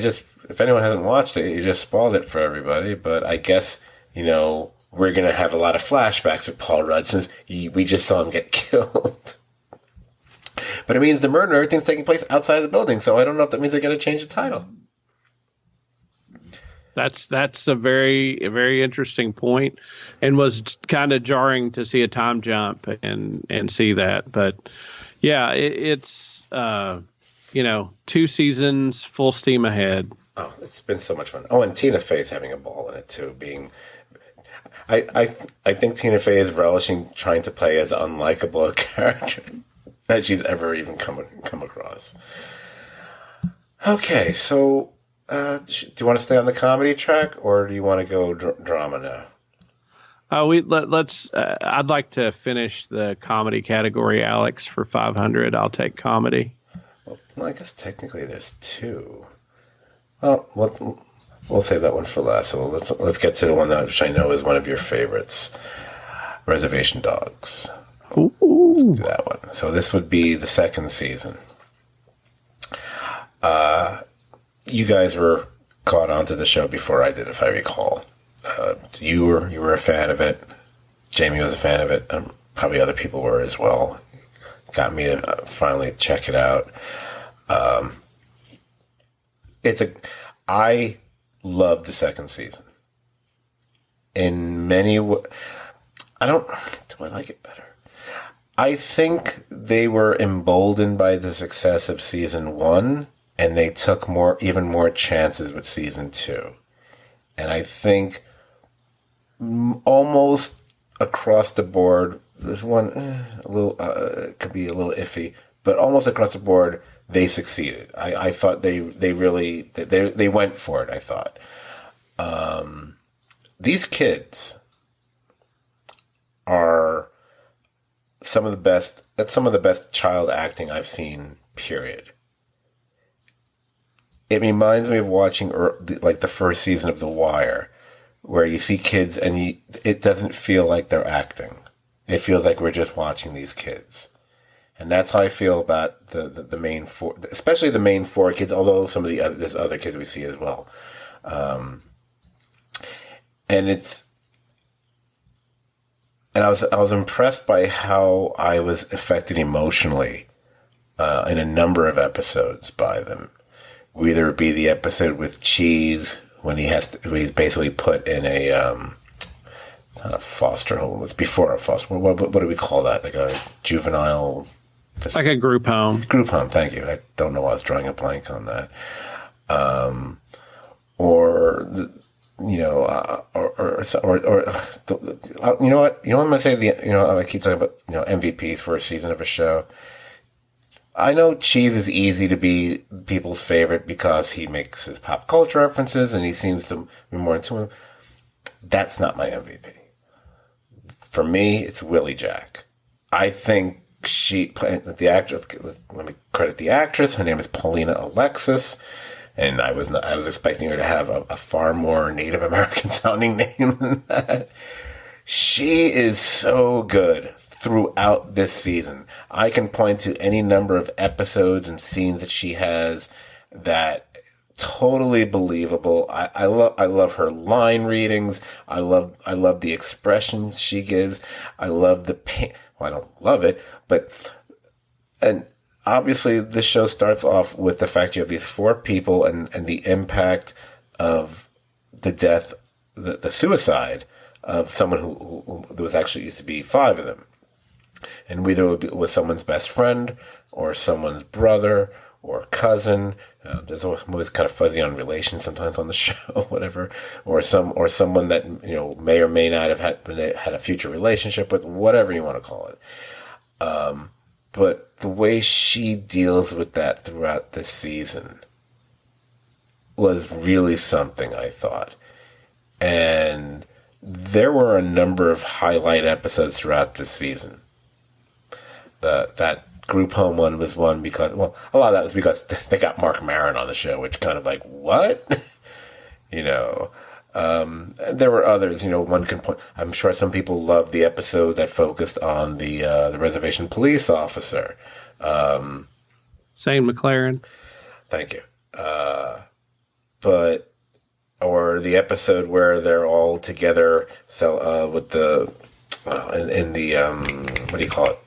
if anyone hasn't watched it, you just spoiled it for everybody. But I guess, we're going to have a lot of flashbacks with Paul Rudd since we just saw him get killed. But it means the murder, everything's taking place outside the building. So I don't know if that means they're going to change the title. That's a very, very interesting point, and was kind of jarring to see a time jump and see that. But yeah, it's 2 seasons, full steam ahead. Oh, it's been so much fun. Oh, and Tina Fey's having a ball in it too. I think Tina Fey is relishing trying to play as unlikable a character that she's ever even come across. Okay, so do you want to stay on the comedy track, or do you want to go drama now? Let's. I'd like to finish the comedy category, Alex, for 500. I'll take comedy. Well, I guess technically there's 2. Well, we'll save that one for last. So let's get to the one which I know is one of your favorites, Reservation Dogs. Ooh. Let's do that one. So this would be the second season. You guys were caught onto the show before I did, if I recall. You were a fan of it. Jamie was a fan of it. Probably other people were as well. Got me to finally check it out. I loved the second season. In many do I like it better? I think they were emboldened by the success of season 1, and they took even more chances with season 2. And I think almost across the board, there's one a little could be a little iffy, but almost across the board they succeeded. I thought they really they went for it. I thought these kids are some of the best. That's some of the best child acting I've seen. Period. It reminds me of watching like the first season of The Wire, where you see kids and it doesn't feel like they're acting. It feels like we're just watching these kids. And that's how I feel about the main four, especially the main four kids, although some of there's other kids we see as well. And I was impressed by how I was affected emotionally in a number of episodes by them. Whether it be the episode with Cheese when he's basically put in not a foster home. It's before a foster. What do we call that? Like a juvenile. Like a group home. Group home. Thank you. I don't know why I was drawing a blank on that. Or you know, you know what? I'm gonna say I keep talking about MVPs for a season of a show. I know Cheese is easy to be people's favorite because he makes his pop culture references and he seems to be more into him. That's not my MVP. For me, it's Willie Jack. I think the actress. Let me credit the actress. Her name is Paulina Alexis. And I was expecting her to have a far more Native American sounding name than that. She is so good throughout this season. I can point to any number of episodes and scenes that she has that totally believable. I love her line readings. I love the expressions she gives. I love the pain. Well, I don't love it, and obviously, this show starts off with the fact you have these four people and the impact of the death, the suicide of someone who there was actually used to be five of them. And whether it was someone's best friend or someone's brother or cousin, there's always kind of fuzzy on relations sometimes on the show, whatever, or someone that may or may not have had a future relationship with, whatever you want to call it. But the way she deals with that throughout this season was really something, I thought. And there were a number of highlight episodes throughout this season. That group home one was one because, well, a lot of that was because they got Mark Maron on the show, which kind of like, what? There were others, one can point. I'm sure some people loved the episode that focused on the reservation police officer. Shane McLaren. Thank you. Or the episode where they're all together, with the, in the, what do you call it?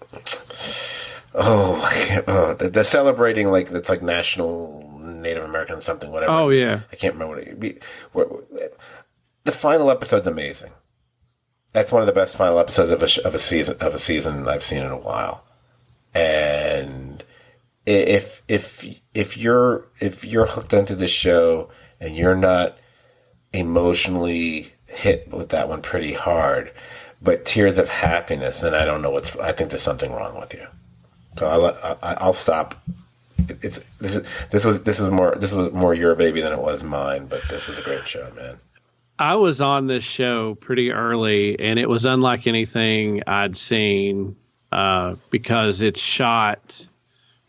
They're celebrating it's like National Native American something, whatever. Oh yeah. I can't remember the final episode's amazing. That's one of the best final episodes of a season I've seen in a while. And if you're hooked into this show and you're not emotionally hit with that one pretty hard, but tears of happiness, then I don't know I think there's something wrong with you. So I'll stop. This was more your baby than it was mine, but this was a great show, man. I was on this show pretty early, and it was unlike anything I'd seen because it's shot,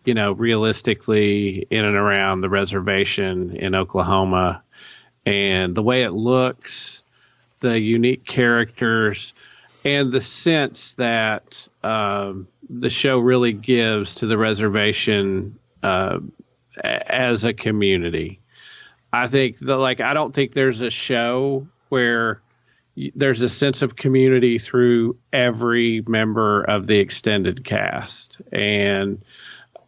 realistically in and around the reservation in Oklahoma. And the way it looks, the unique characters, and the sense that the show really gives to the reservation as a community. I think I don't think there's a show where there's a sense of community through every member of the extended cast. And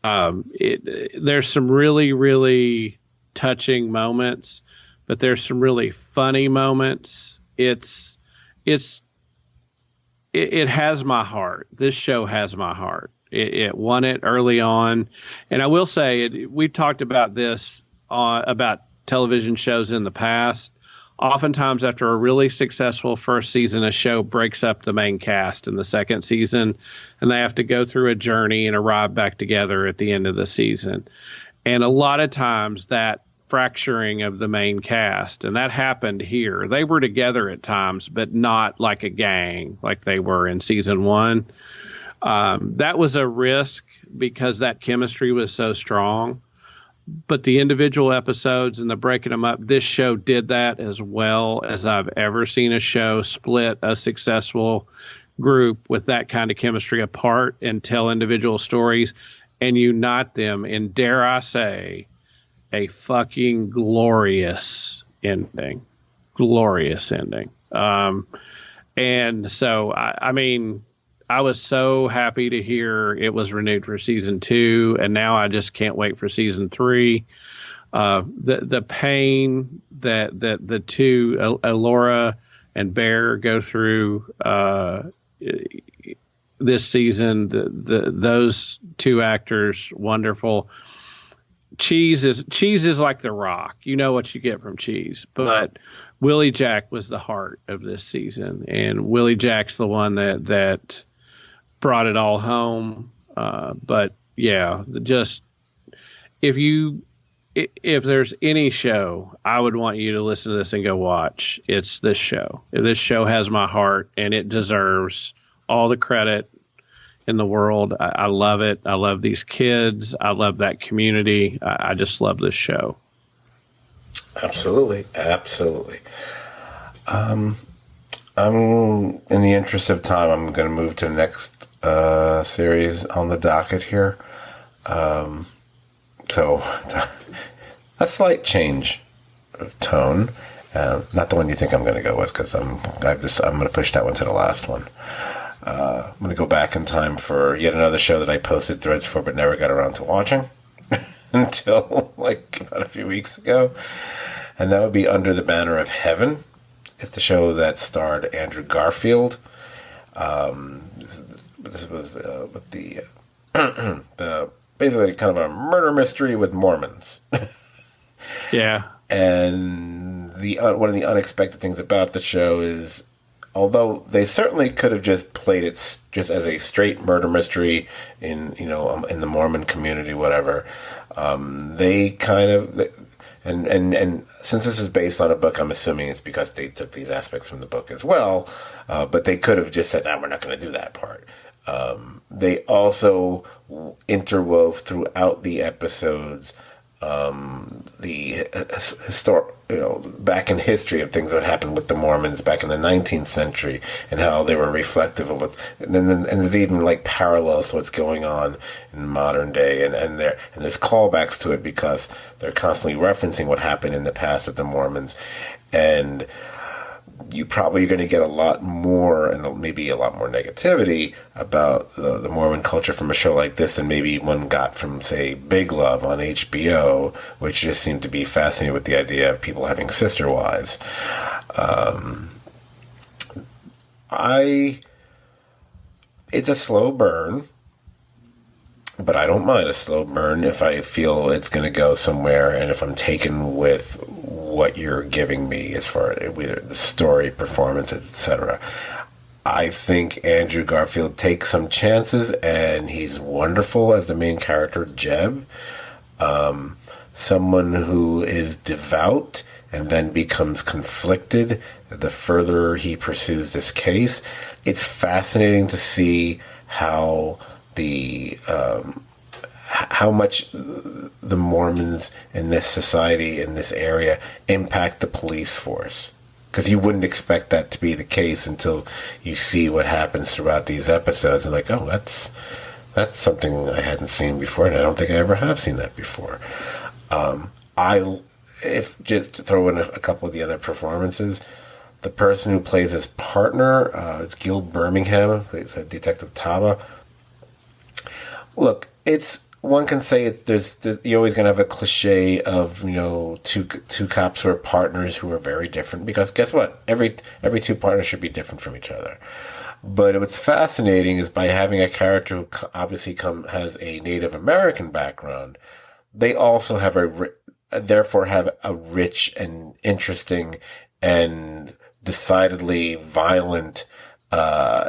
there's some really, really touching moments, but there's some really funny moments. It has my heart. This show has my heart. It won it early on. And I will say, we've talked about this about television shows in the past. Oftentimes after a really successful first season, a show breaks up the main cast in the second season, and they have to go through a journey and arrive back together at the end of the season. And a lot of times that fracturing of the main cast, and that happened here. They were together at times, but not like a gang like they were in season one. That was a risk because that chemistry was so strong. But the individual episodes and the breaking them up, this show did that as well as I've ever seen a show split a successful group with that kind of chemistry apart and tell individual stories and unite them in, dare I say, a fucking glorious ending. Glorious ending. And so, I mean, I was so happy to hear it was renewed for season 2, and now I just can't wait for season 3. The pain that the two, Elora and Bear, go through this season, those two actors, wonderful. Cheese is like The Rock. You know what you get from Cheese, but Willie Jack was the heart of this season, and Willie Jack's the one that brought it all home. But yeah, just if there's any show I would want you to listen to this and go watch, it's this show. This show has my heart, and it deserves all the credit in the world. I love it. I love these kids. I love that community. I just love this show. Absolutely. I'm in the interest of time, I'm going to move to the next series on the docket here. So a slight change of tone. Not the one you think I'm going to go with, because I'm going to push that one to the last one. I'm going to go back in time for yet another show that I posted threads for but never got around to watching until like about a few weeks ago. And that would be Under the Banner of Heaven. It's the show that starred Andrew Garfield. This was with the basically kind of a murder mystery with Mormons. Yeah. And one of the unexpected things about the show is, although they certainly could have just played it just as a straight murder mystery in the Mormon community, whatever, they kind of and since this is based on a book, I'm assuming it's because they took these aspects from the book as well. But they could have just said, "No, we're not going to do that part." They also interwove throughout the episodes the back in history of things that happened with the Mormons back in the 19th century and how they were reflective of what, and there's even like parallels to what's going on in modern day, and there's callbacks to it because they're constantly referencing what happened in the past with the Mormons, and you probably are going to get a lot more and maybe a lot more negativity about the Mormon culture from a show like this than maybe one got from, say, Big Love on HBO, which just seemed to be fascinated with the idea of people having sister wives. It's a slow burn, but I don't mind a slow burn if I feel it's going to go somewhere and if I'm taken with what you're giving me as far as either the story, performance, etc. I think Andrew Garfield takes some chances, and he's wonderful as the main character, Jeb. Someone who is devout and then becomes conflicted the further he pursues this case. It's fascinating to see how how much the Mormons in this society, in this area, impact the police force. Because you wouldn't expect that to be the case until you see what happens throughout these episodes. And like, oh, that's something I hadn't seen before, and I don't think I ever have seen that before. If just to throw in a couple of the other performances, the person who plays his partner, it's Gil Birmingham, plays Detective Taba. Look, one can say you're always going to have a cliche of two cops who are partners who are very different, because guess what, every two partners should be different from each other. But what's fascinating is by having a character who obviously has a Native American background, they also therefore have a rich and interesting and decidedly violent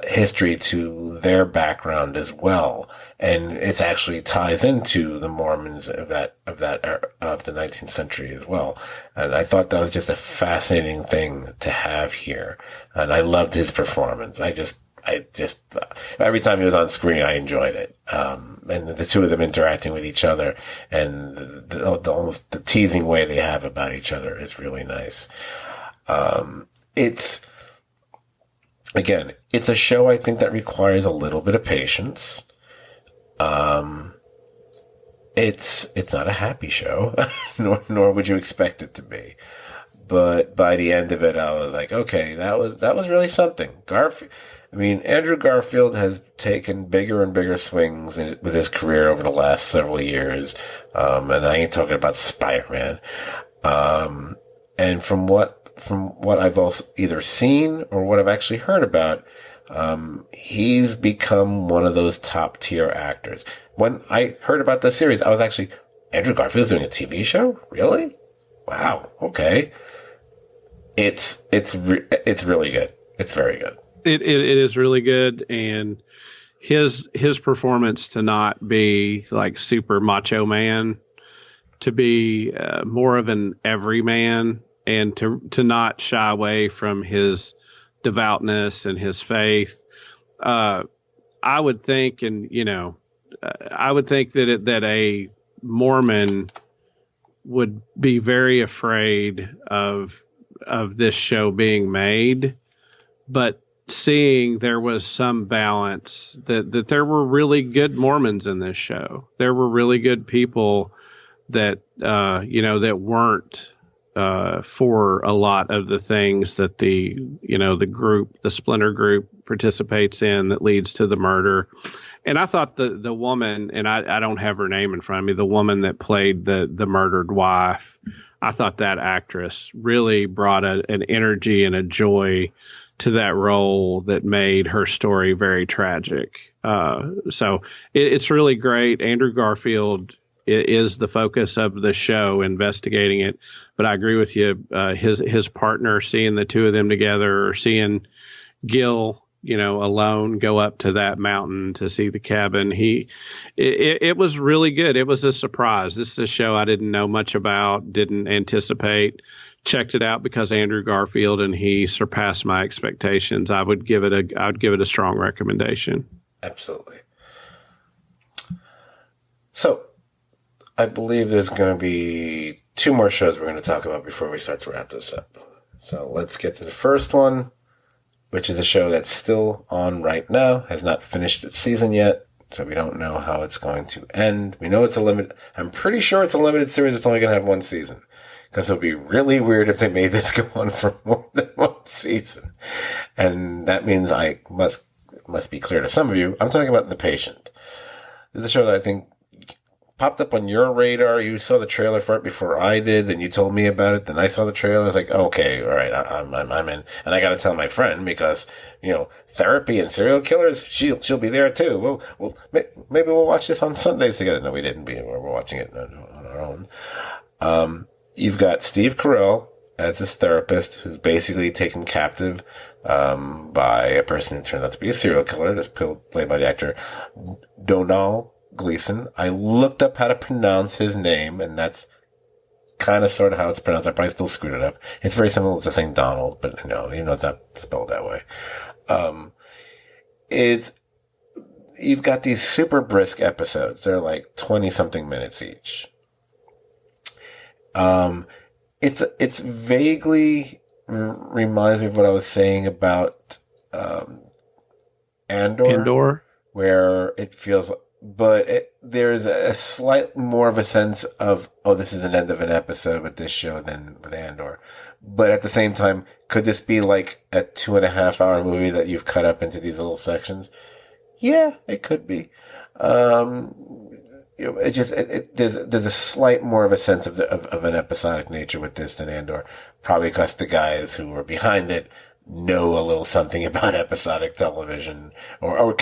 history to their background as well, and it actually ties into the Mormons of the 19th century as well. And I thought that was just a fascinating thing to have here, and I loved his performance. I just every time he was on screen, I enjoyed it. And the two of them interacting with each other, and almost the teasing way they have about each other is really nice. again, it's a show I think that requires a little bit of patience. It's not a happy show, nor would you expect it to be. But by the end of it, I was like, okay, that was really something. Andrew Garfield has taken bigger and bigger swings with his career over the last several years. And I ain't talking about Spider-Man. And from what I've also either seen or what I've actually heard about, he's become one of those top tier actors. When I heard about this series, I was actually, Andrew Garfield's doing a TV show? Really? Wow. Okay. It's really good. It's very good. It is really good, and his performance to not be like super macho man, to be more of an everyman, and to not shy away from his devoutness and his faith. I would think, I would think that a Mormon would be very afraid of this show being made, but seeing there was some balance, that there were really good Mormons in this show. There were really good people that that weren't for a lot of the things that the splinter group participates in that leads to the murder. And I thought the woman, and I don't have her name in front of me, the woman that played the murdered wife, I thought that actress really brought an energy and a joy to that role that made her story very tragic. So it's really great. Andrew Garfield is the focus of the show, investigating it. But I agree with you. His partner, seeing the two of them together, or seeing Gil, alone go up to that mountain to see the cabin. It was really good. It was a surprise. This is a show I didn't know much about, didn't anticipate. Checked it out because Andrew Garfield, and he surpassed my expectations. I would give it a strong recommendation. Absolutely. So, I believe there's going to be 2 more shows we're going to talk about before we start to wrap this up. So let's get to the first one, which is a show that's still on right now, has not finished its season yet, so we don't know how it's going to end. We know it's I'm pretty sure it's a limited series. It's only going to have 1 season. Because it would be really weird if they made this go on for more than 1 season. And that means must be clear to some of you. I'm talking about The Patient. This is a show that I think popped up on your radar. You saw the trailer for it before I did, and you told me about it. Then I saw the trailer. I was like, okay, all right, I'm in. And I got to tell my friend, because therapy and serial killers, she'll be there too. Well, maybe we'll watch this on Sundays together. No, we didn't. We're watching it on our own. You've got Steve Carell as this therapist who's basically taken captive by a person who turned out to be a serial killer, that's played by the actor Domhnall Gleeson. I looked up how to pronounce his name, and that's kind of sort of how it's pronounced. I probably still screwed it up. It's very similar to saying Donald, but it's not spelled that way. You've got these super brisk episodes. They're like 20-something minutes each. It's vaguely reminds me of what I was saying about Andor, where it feels, but there's a slight more of a sense of, this is an end of an episode with this show than with Andor. But at the same time, could this be like a 2.5-hour movie that you've cut up into these little sections? Yeah, it could be. It just there's a slight more of a sense of an episodic nature with this than Andor, probably because the guys who were behind it know a little something about episodic television or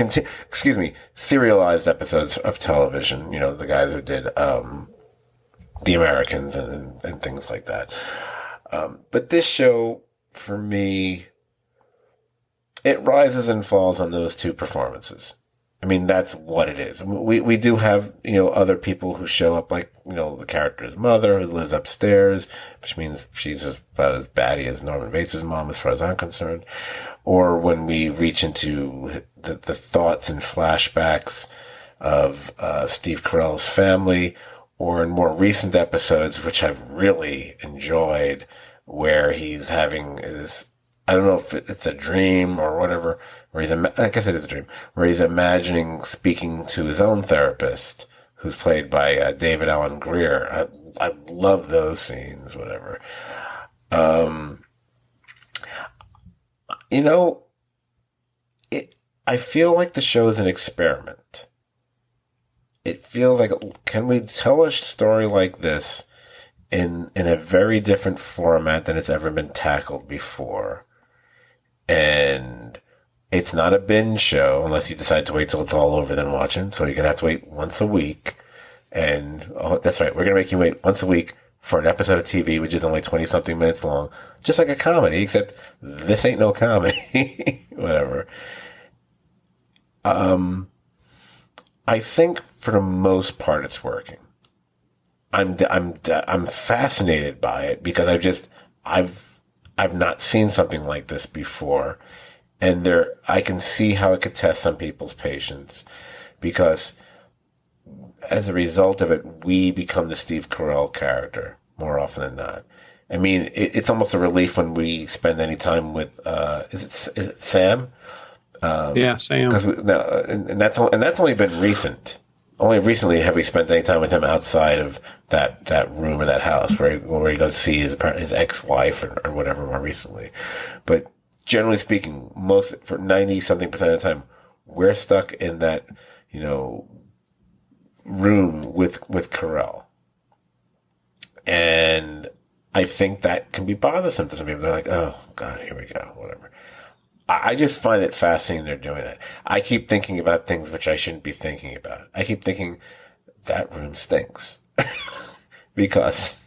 serialized episodes of television. The guys who did The Americans and things like that. But this show, for me, it rises and falls on those 2 performances. I mean, that's what it is. We do have, other people who show up, like, the character's mother who lives upstairs, which means she's about as batty as Norman Bates' mom, as far as I'm concerned. Or when we reach into the thoughts and flashbacks of Steve Carell's family, or in more recent episodes, which I've really enjoyed, where he's having this I don't know if it's a dream or whatever, where I guess it is a dream, where he's imagining speaking to his own therapist, who's played by David Alan Grier. I love those scenes, whatever. You know, I feel like the show is an experiment. It feels like, can we tell a story like this in a very different format than it's ever been tackled before? And it's not a binge show unless you decide to wait till it's all over, then watch it. So you're going to have to wait once a week. And that's right, we're going to make you wait once a week for an episode of TV, which is only 20-something minutes long. Just like a comedy, except this ain't no comedy. Whatever. I think for the most part it's working. I'm fascinated by it because I've not seen something like this before, and I can see how it could test some people's patience, because as a result of it, we become the Steve Carell character more often than not. I mean, it's almost a relief when we spend any time with is it Sam? Yeah, Sam. And that's only been recent. Only recently have we spent any time with him outside of that room or that house where he goes to see his ex-wife or whatever more recently. But generally speaking, for 90-something% of the time, we're stuck in that, room with Carell. And I think that can be bothersome to some people. They're like, oh, God, here we go, whatever. I just find it fascinating they're doing that. I keep thinking about things which I shouldn't be thinking about. I keep thinking that room stinks because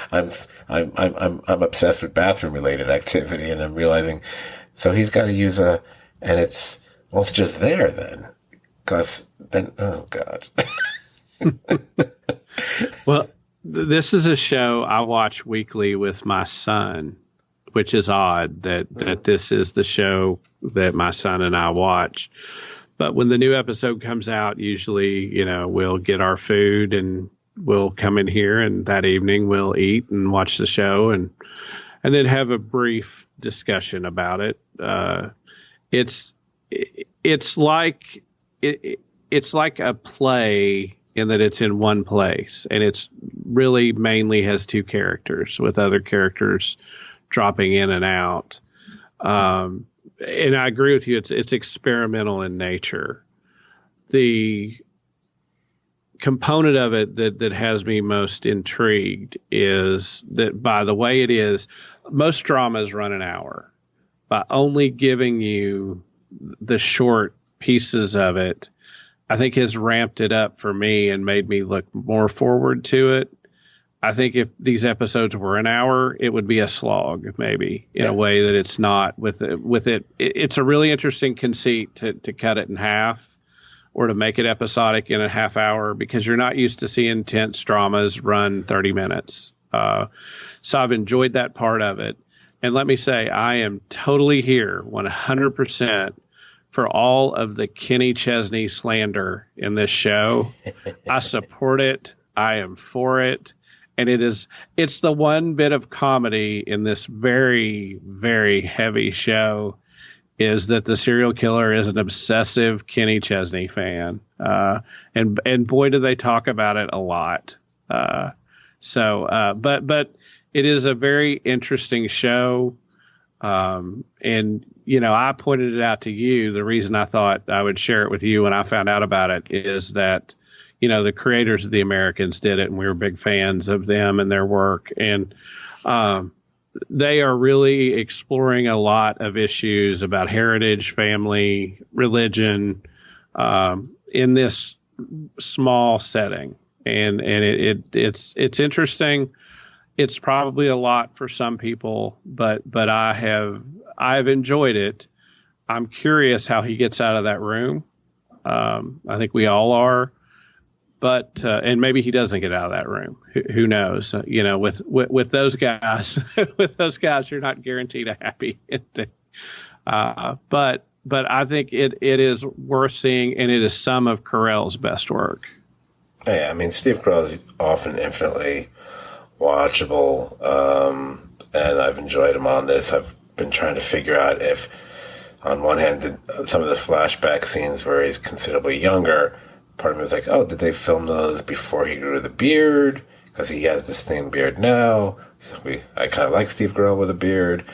I'm obsessed with bathroom related activity, and I'm realizing so he's got to use and it's just there then, because then oh God. Well, this is a show I watch weekly with my son, which is odd that this is the show that my son and I watch. But when the new episode comes out, usually, we'll get our food and we'll come in here, and that evening we'll eat and watch the show and then have a brief discussion about it. It's like a play in that it's in one place, and it's really mainly has two characters with other characters dropping in and out. And I agree with you. It's experimental in nature. The component of it that has me most intrigued is that by the way it is, most dramas run an hour. By only giving you the short pieces of it, I think has ramped it up for me and made me look more forward to it. I think if these episodes were an hour, it would be a slog, maybe, in a way that it's not with it. It's a really interesting conceit to cut it in half or to make it episodic in a half hour, because you're not used to seeing tense dramas run 30 minutes. So I've enjoyed that part of it. And let me say, I am totally here 100% for all of the Kenny Chesney slander in this show. I support it. I am for it. And it's the one bit of comedy in this very, very heavy show is that the serial killer is an obsessive Kenny Chesney fan. And boy, do they talk about it a lot. But it is a very interesting show. And, I pointed it out to you. The reason I thought I would share it with you when I found out about it is that, the creators of The Americans did it, and we were big fans of them and their work. And they are really exploring a lot of issues about heritage, family, religion, in this small setting. And it's interesting. It's probably a lot for some people, but I've enjoyed it. I'm curious how he gets out of that room. I think we all are. But and maybe he doesn't get out of that room. Who knows? With those guys, you're not guaranteed a happy ending. But I think it is worth seeing, and it is some of Carell's best work. Yeah, I mean, Steve Carell is often infinitely watchable, and I've enjoyed him on this. I've been trying to figure out if, on one hand, some of the flashback scenes where he's considerably younger, part of me was like, oh, did they film those before he grew the beard? Because he has this thin beard now. So I kind of like Steve Carell with a beard.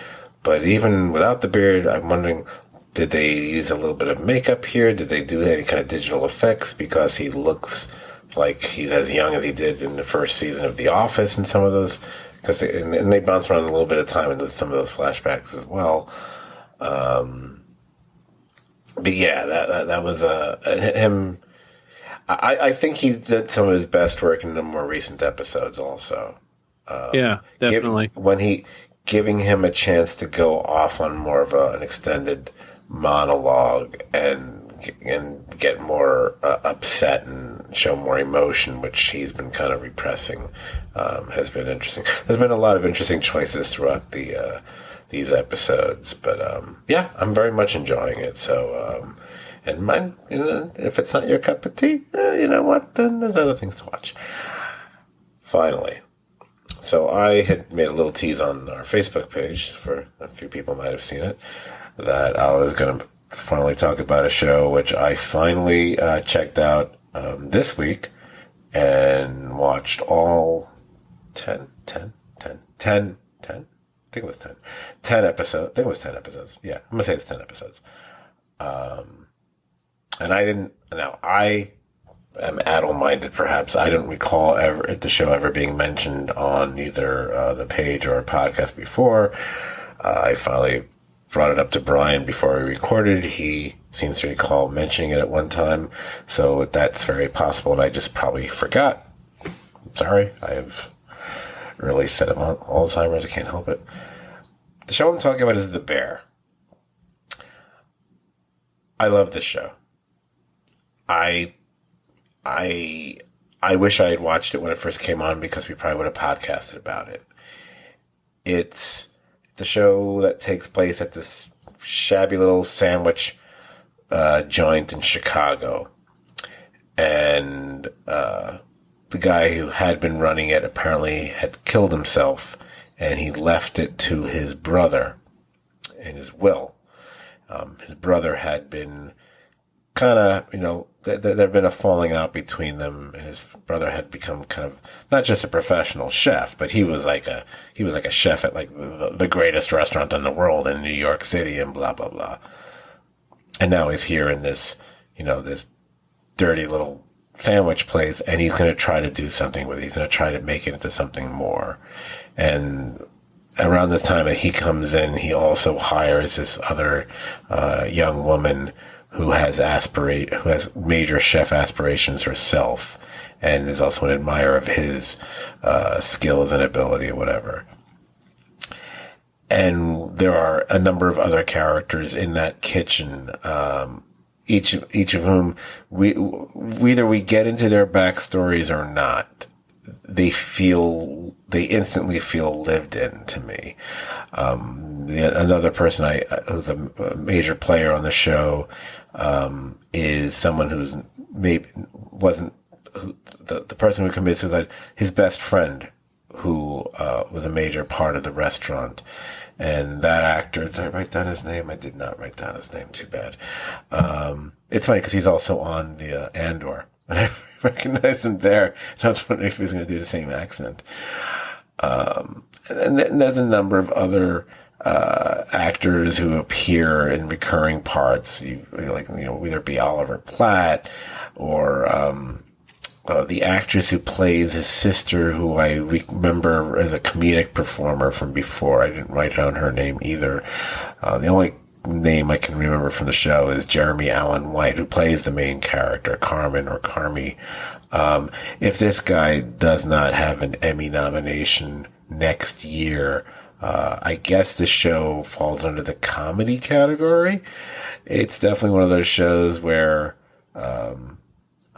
But even without the beard, I'm wondering, did they use a little bit of makeup here? Did they do any kind of digital effects? Because he looks like he's as young as he did in the first season of The Office and some of those. Because they bounce around a little bit of time into some of those flashbacks as well. But yeah, that was him. I think he did some of his best work in the more recent episodes also. Yeah, definitely. Giving him a chance to go off on more of an extended monologue and get more upset and show more emotion, which he's been kind of repressing, has been interesting. There's been a lot of interesting choices throughout these episodes, but yeah, I'm very much enjoying it. So, and mine, if it's not your cup of tea, you know what? Then there's other things to watch. Finally. So I had made a little tease on our Facebook page, for a few people might have seen it, that I was going to finally talk about a show which I finally checked out this week and watched all 10 episodes. I think it was 10. 10 episodes. I think it was 10 episodes. Yeah, I'm going to say it's 10 episodes. And I am addle-minded, perhaps. I don't recall the show ever being mentioned on either the page or a podcast before. I finally brought it up to Brian before we recorded. He seems to recall mentioning it at one time, so that's very possible, and I just probably forgot. Sorry, I have really set him on Alzheimer's. I can't help it. The show I'm talking about is The Bear. I love this show. I wish I had watched it when it first came on, because we probably would have podcasted about it. It's the show that takes place at this shabby little sandwich joint in Chicago. And the guy who had been running it apparently had killed himself, and he left it to his brother in his will. His brother had been kind of, there had been a falling out between them, and his brother had become kind of not just a professional chef, but he was like a chef at like the greatest restaurant in the world in New York City and blah blah blah. And now he's here in this, this dirty little sandwich place, and he's going to try to do something with it. He's going to try to make it into something more. And around the time that he comes in, he also hires this other young woman who has major chef aspirations herself, and is also an admirer of his skills and ability or whatever. And there are a number of other characters in that kitchen, each of whom whether we get into their backstories or not, they instantly feel lived in to me. Another person who's a major player on the show is someone who's the person who committed suicide, his best friend, who was a major part of the restaurant. And that actor, did I write down his name? I did not write down his name, too bad. It's funny because he's also on the Andor. And I recognized him there. And I was wondering if he was going to do the same accent. And there's a number of other actors who appear in recurring parts. Whether it be Oliver Platt or the actress who plays his sister, who I remember as a comedic performer from before. I didn't write down her name either. The only name I can remember from the show is Jeremy Allen White, who plays the main character, Carmen or Carmi. If this guy does not have an Emmy nomination next year, I guess the show falls under the comedy category. It's definitely one of those shows where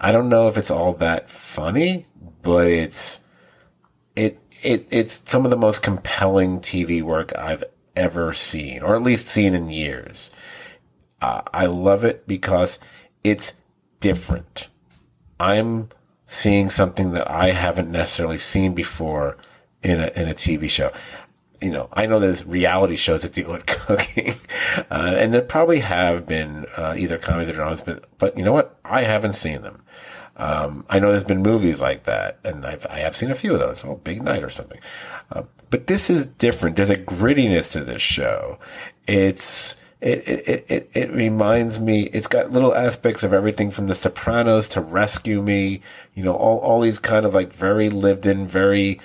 I don't know if it's all that funny, but it's some of the most compelling TV work I've ever seen, or at least seen in years. I love it because it's different. I'm seeing something that I haven't necessarily seen before in a TV show. I know there's reality shows that deal with cooking, and there probably have been either comedies or dramas, but you know what? I haven't seen them. I know there's been movies like that, and I have seen a few of those. Oh, Big Night or something. But this is different. There's a grittiness to this show. It reminds me, it's got little aspects of everything from The Sopranos to Rescue Me, all these kind of like very lived in, very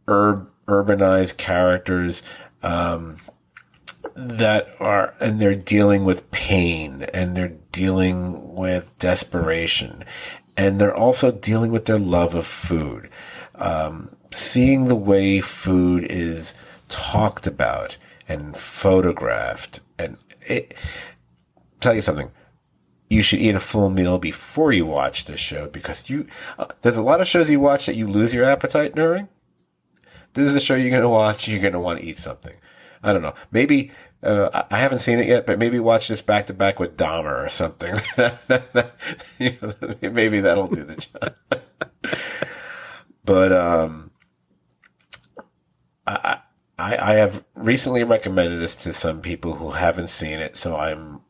urbanized characters, and they're dealing with pain, and they're dealing with desperation, and they're also dealing with their love of food. Seeing the way food is talked about and photographed, and tell you something, you should eat a full meal before you watch this show, because there's a lot of shows you watch that you lose your appetite during. This is a show you're going to watch, you're going to want to eat something. I don't know. Maybe, I haven't seen it yet, but maybe watch this back to back with Dahmer or something. Maybe that'll do the job. But, I have recently recommended this to some people who haven't seen it, so I'm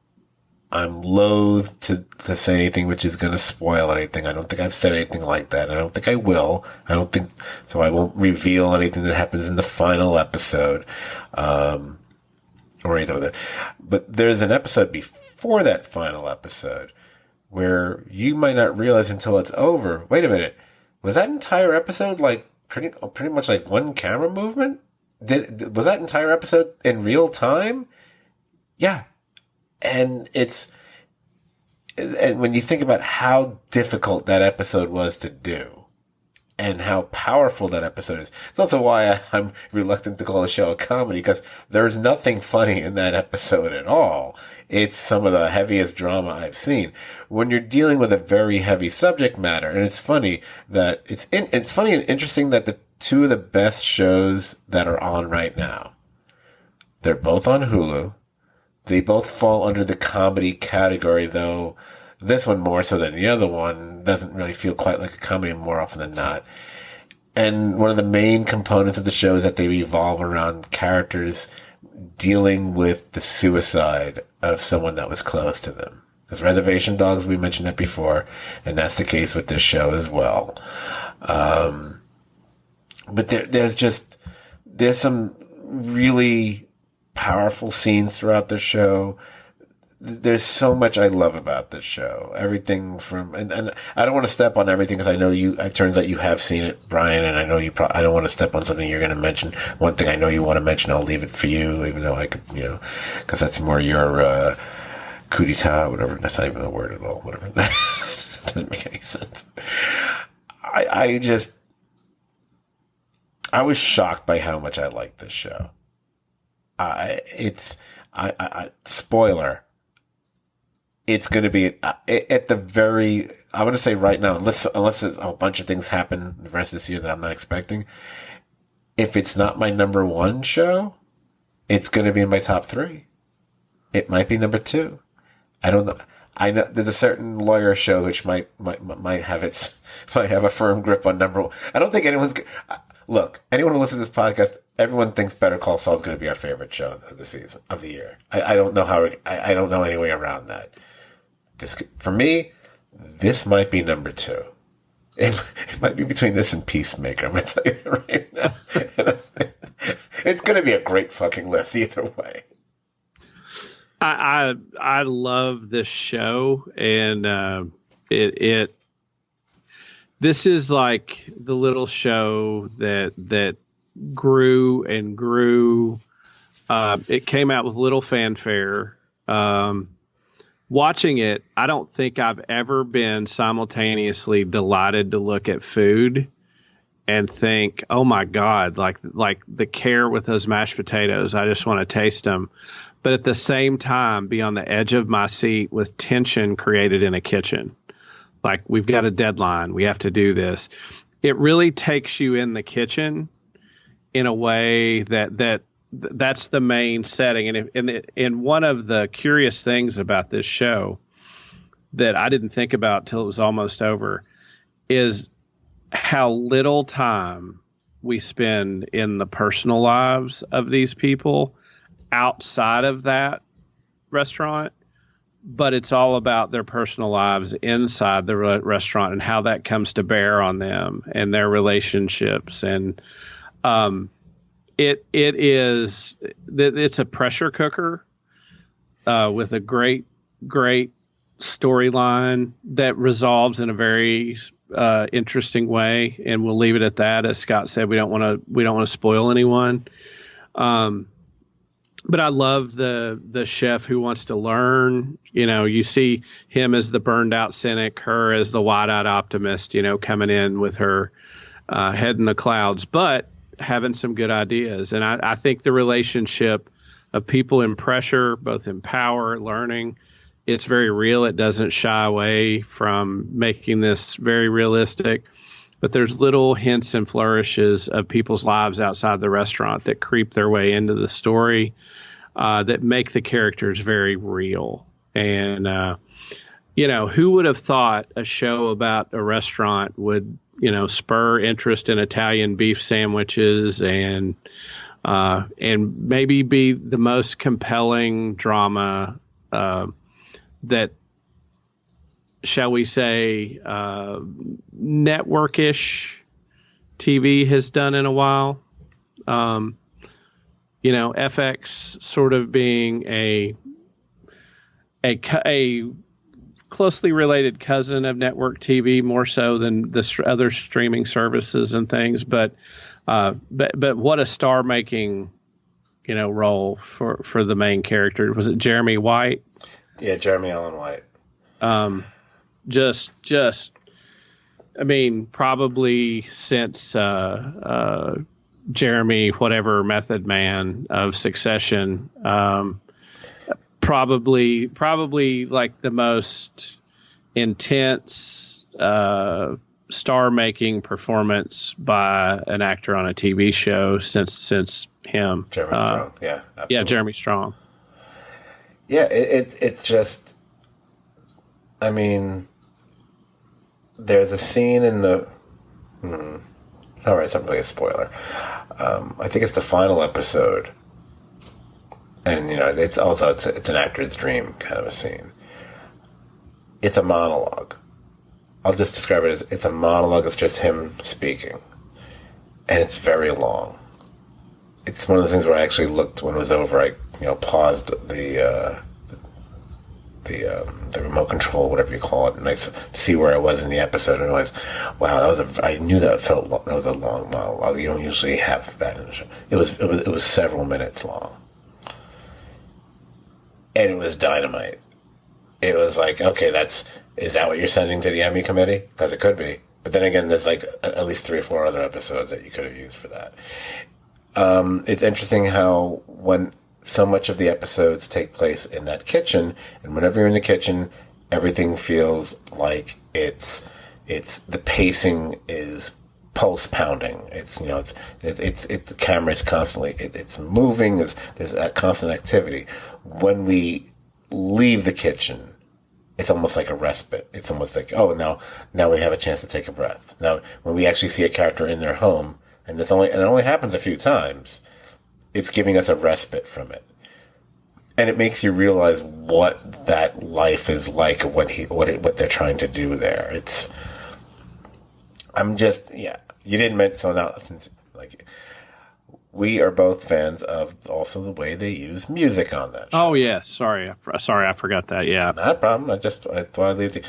loath to say anything which is going to spoil anything. I don't think I've said anything like that. I don't think I will. So I won't reveal anything that happens in the final episode, or anything like that. But there's an episode before that final episode where you might not realize until it's over. Wait a minute. Was that entire episode like pretty much like one camera movement? Was that entire episode in real time? Yeah. And when you think about how difficult that episode was to do and how powerful that episode is, it's also why I'm reluctant to call the show a comedy, because there's nothing funny in that episode at all. It's some of the heaviest drama I've seen. When you're dealing with a very heavy subject matter, and it's funny that it's funny and interesting that the two of the best shows that are on right now, they're both on Hulu. They both fall under the comedy category, though this one more so than the other one doesn't really feel quite like a comedy more often than not. And one of the main components of the show is that they revolve around characters dealing with the suicide of someone that was close to them. Because Reservation Dogs, we mentioned that before, and that's the case with this show as well. But there's some really powerful scenes throughout the show. There's so much I love about this show. Everything from, and I don't want to step on everything, because I know it turns out you have seen it, Brian, and I know I don't want to step on something you're going to mention. One thing I know you want to mention, I'll leave it for you, even though I could, because that's more your, coup d'etat, whatever. That's not even a word at all, whatever. That doesn't make any sense. I was shocked by how much I liked this show. Spoiler. It's going to be at the very, I'm going to say right now, unless there's a bunch of things happen the rest of this year that I'm not expecting, if it's not my number one show, it's going to be in my top 3. It might be number 2. I don't know. I know there's a certain lawyer show which might have a firm grip on number 1. I don't think anyone's. Look, anyone who listens to this podcast, everyone thinks Better Call Saul is going to be our favorite show of the season, of the year. I don't know I don't know any way around that. For me, this might be number 2. It might be between this and Peacemaker. I'm going to tell you right now. It's going to be a great fucking list either way. I love this show, and this is like the little show that grew and grew. It came out with little fanfare. Watching it, I don't think I've ever been simultaneously delighted to look at food and think, oh my God, like the care with those mashed potatoes. I just want to taste them. But at the same time, be on the edge of my seat with tension created in a kitchen. Like, we've got a deadline. We have to do this. It really takes you in the kitchen in a way that's the main setting. And one of the curious things about this show that I didn't think about till it was almost over is how little time we spend in the personal lives of these people outside of that restaurant, but it's all about their personal lives inside the restaurant and how that comes to bear on them and their relationships. And it's a pressure cooker with a great storyline that resolves in a very interesting way. And we'll leave it at that. As Scott said, we don't want to spoil anyone. But I love the chef who wants to learn. You see him as the burned out cynic, her as the wide-eyed optimist, coming in with her head in the clouds, but having some good ideas. And I think the relationship of people in pressure, both in power, learning, it's very real. It doesn't shy away from making this very realistic. But there's little hints and flourishes of people's lives outside the restaurant that creep their way into the story that make the characters very real. And, who would have thought a show about a restaurant would, spur interest in Italian beef sandwiches and maybe be the most compelling drama that, shall we say, networkish TV has done in a while. FX sort of being a closely related cousin of network TV, more so than the other streaming services and things. But what a star-making, role for the main character. Was it Jeremy White? Yeah, Jeremy Allen White. Probably since Jeremy, whatever Method Man of Succession, probably like the most intense star-making performance by an actor on a TV show since him. Jeremy Strong, yeah, absolutely. Yeah, Jeremy Strong. Yeah, it's just, there's a scene in the. All right, it's not really a spoiler. I think it's the final episode, and it's an actor's dream kind of a scene. It's a monologue. I'll just describe it as it's a monologue. It's just him speaking, and it's very long. It's one of those things where I actually looked when it was over. I paused the remote control, whatever you call it, and I see where I was in the episode, and I was, wow, I knew that was a long monologue. You don't usually have that in a show. It was several minutes long, and it was dynamite. It was like, okay, is that what you're sending to the Emmy committee? Because it could be, but then again, there's like at least 3 or 4 other episodes that you could have used for that. It's interesting how when so much of the episodes take place in that kitchen, and whenever you're in the kitchen, everything feels like it's the pacing is pulse pounding. The camera is constantly it's moving. There's a constant activity. When we leave the kitchen, it's almost like a respite. It's almost like, oh, now we have a chance to take a breath. Now, when we actually see a character in their home, and it only happens a few times, it's giving us a respite from it. And it makes you realize what that life is like, what they're trying to do there. You didn't mention, so now, since, we are both fans of also the way they use music on that show. Oh, yeah. Sorry, I forgot that. Yeah. Not a problem. I thought I'd leave it to you.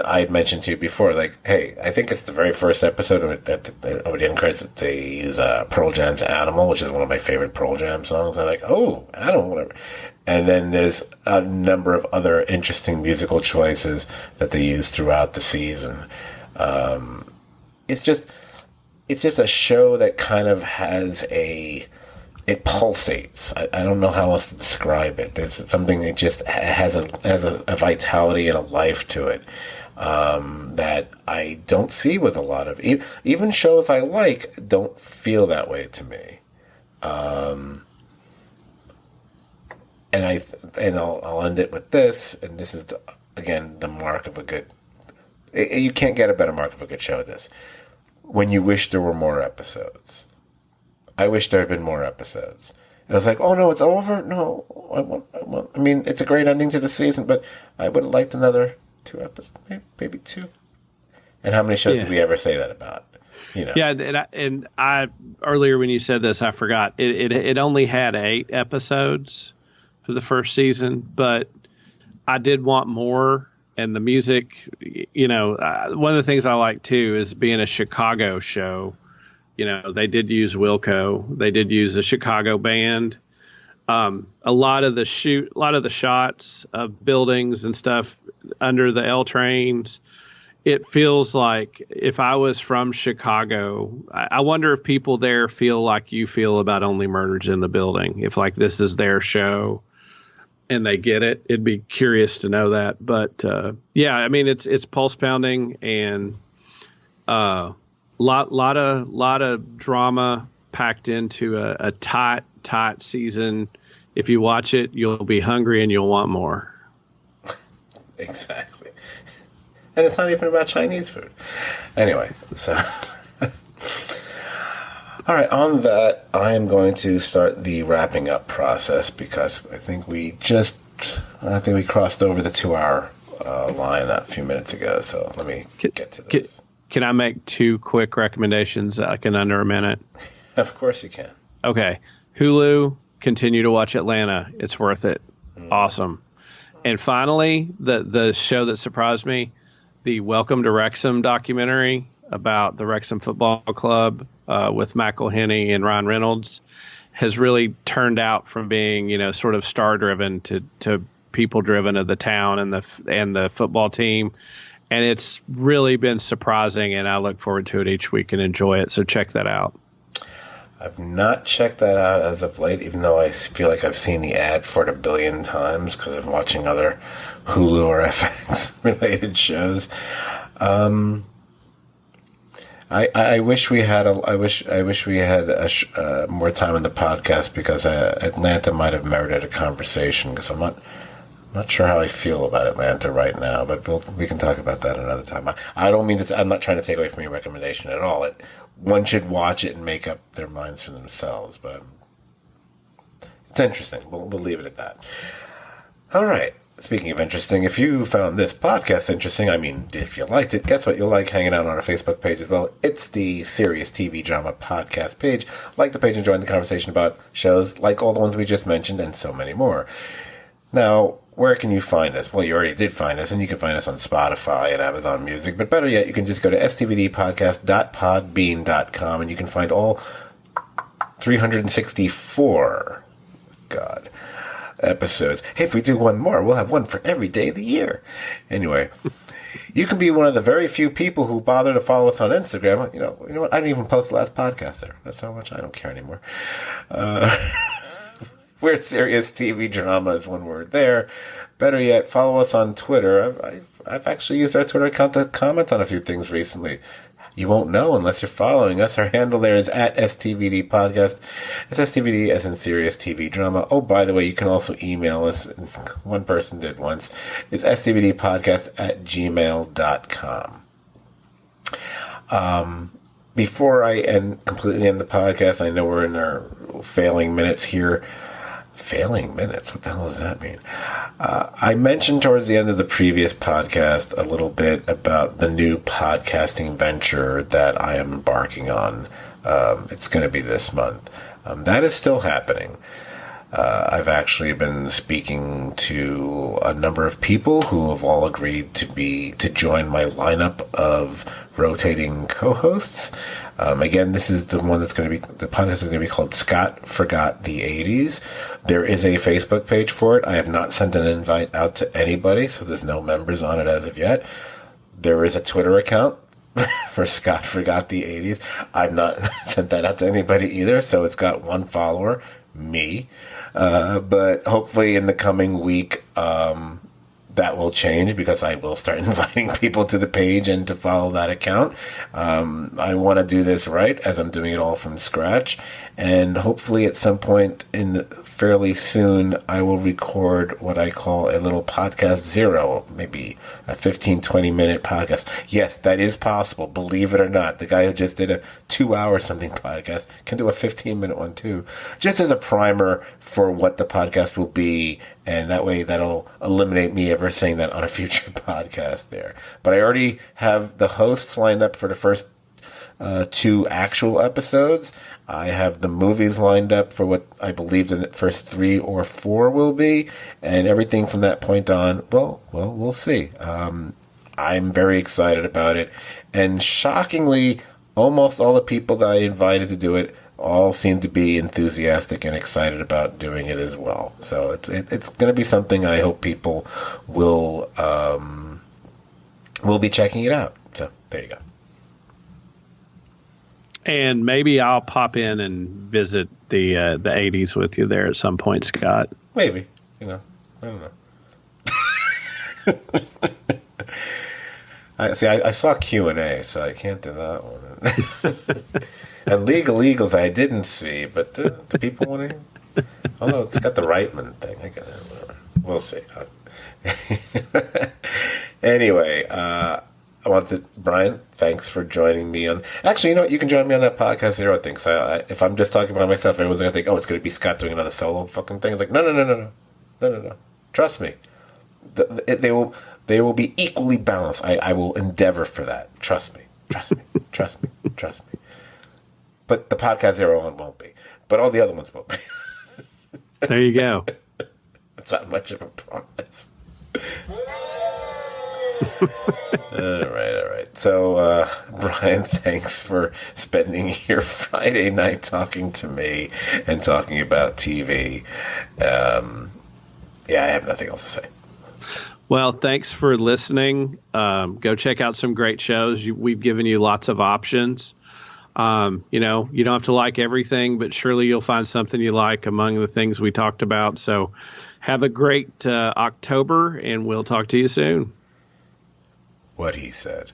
I had mentioned to you before, hey, I think it's the very first episode of the end credits that they use Pearl Jam's Animal, which is one of my favorite Pearl Jam songs. I'm like, oh, Animal, whatever. And then there's a number of other interesting musical choices that they use throughout the season. It's just a show that kind of has it pulsates. I don't know how else to describe it. There's something that just has a vitality and a life to it that I don't see with a lot of even shows I like don't feel that way to me. And I'll end it with this, and this is again the mark of a good. You can't get a better mark of a good show. This. when you wish there were more episodes. I wish there had been more episodes. And I was like, oh no, it's over? No, I mean, it's a great ending to the season, but I would have liked another 2 episodes, maybe 2. And how many shows did we ever say that about? You know. Yeah, and I earlier when you said this, I forgot. It only had 8 episodes for the first season, but I did want more. And the music, you know, one of the things I like too is being a Chicago show. You know, they did use Wilco. They did use a Chicago band. A lot of the shots of buildings and stuff under the L trains. It feels like if I was from Chicago, I wonder if people there feel like you feel about Only Murders in the Building. If like this is their show and they get it, it'd be curious to know that. But yeah, I mean it's pulse pounding and lot of drama packed into a tight season. If you watch it, you'll be hungry and you'll want more. Exactly. And it's not even about Chinese food. Anyway, so. All right, on that, I am going to start the wrapping up process because I think we crossed over the 2-hour line a few minutes ago. So let me get to this. Can I make 2 quick recommendations like in under a minute? Of course you can. Okay. Hulu, continue to watch Atlanta. It's worth it. Awesome. And finally, the show that surprised me, the Welcome to Wrexham documentary about the Wrexham Football Club with Matt Henny and Ryan Reynolds has really turned out from being, you know, sort of star-driven to people-driven of the town and the football team. And it's really been surprising, and I look forward to it each week and enjoy it. So check that out. I've not checked that out as of late, even though I feel like I've seen the ad for it a billion times because I'm watching other Hulu or FX related shows. I wish we had more time in the podcast because Atlanta might have merited a conversation because I'm not sure how I feel about Atlanta right now, but we can talk about that another time. I don't mean to. I'm not trying to take away from your recommendation at all. One should watch it and make up their minds for themselves, but it's interesting. We'll leave it at that. All right. Speaking of interesting, if you found this podcast interesting, I mean, if you liked it, guess what? You'll like hanging out on our Facebook page as well. It's the Serious TV Drama Podcast page. Like the page and join the conversation about shows like all the ones we just mentioned and so many more. Now, where can you find us? Well, you already did find us, and you can find us on Spotify and Amazon Music. But better yet, you can just go to stvdpodcast.podbean.com, and you can find all 364 episodes. Hey, if we do one more, we'll have one for every day of the year. Anyway, you can be one of the very few people who bother to follow us on Instagram. You know what? I didn't even post the last podcast there. That's how much I don't care anymore. We're Serious TV Drama is one word there. Better yet, follow us on Twitter. I've actually used our Twitter account to comment on a few things recently. You won't know unless you're following us. Our handle there is at STVD Podcast. It's STVD as in Serious TV Drama. Oh, by the way, you can also email us. One person did once. It's stvdpodcast@gmail.com. Before I completely end the podcast, I know we're in our failing minutes here. Failing minutes? What the hell does that mean? I mentioned towards the end of the previous podcast a little bit about the new podcasting venture that I am embarking on. It's going to be this month. That is still happening. I've actually been speaking to a number of people who have all agreed to join my lineup of rotating co-hosts. Again, this is the one that's going to be, the podcast is going to be called Scott Forgot the 80s. There is a Facebook page for it. I have not sent an invite out to anybody, so there's no members on it as of yet. There is a Twitter account for Scott Forgot the 80s. I've not sent that out to anybody either, so it's got one follower, me. But hopefully in the coming week, that will change because I will start inviting people to the page and to follow that account. I want to do this right as I'm doing it all from scratch. And hopefully at some point in fairly soon, I will record what I call a little podcast zero, maybe a 15, 20-minute podcast. Yes, that is possible. Believe it or not. The guy who just did a 2-hour something podcast can do a 15-minute one too. Just as a primer for what the podcast will be. And that way that'll eliminate me ever saying that on a future podcast there. But I already have the hosts lined up for the first 2 actual episodes. I have the movies lined up for what I believe the first 3 or 4 will be, and everything from that point on, well, we'll see. I'm very excited about it, and shockingly, almost all the people that I invited to do it all seem to be enthusiastic and excited about doing it as well. So it's going to be something I hope people will be checking it out. So there you go. And maybe I'll pop in and visit the 80s with you there at some point, Scott. Maybe. I don't know. I saw Q&A, so I can't do that one. And Legal Eagles I didn't see, but the people want to... Although it's got the Reitman thing. We'll see. Anyway, Brian, thanks for joining me on... Actually, you know what? You can join me on that podcast zero thing. So if I'm just talking about myself, everyone's going to think, it's going to be Scott doing another solo fucking thing. It's like, no. Trust me. They will be equally balanced. I will endeavor for that. Trust me. But the podcast zero one won't be. But all the other ones will be. There you go. It's not much of a promise. All right. So, Brian, thanks for spending your Friday night talking to me and talking about TV. I have nothing else to say. Well, thanks for listening. Go check out some great shows. We've given you lots of options. You don't have to like everything, but surely you'll find something you like among the things we talked about. So have a great October, and we'll talk to you soon. What he said.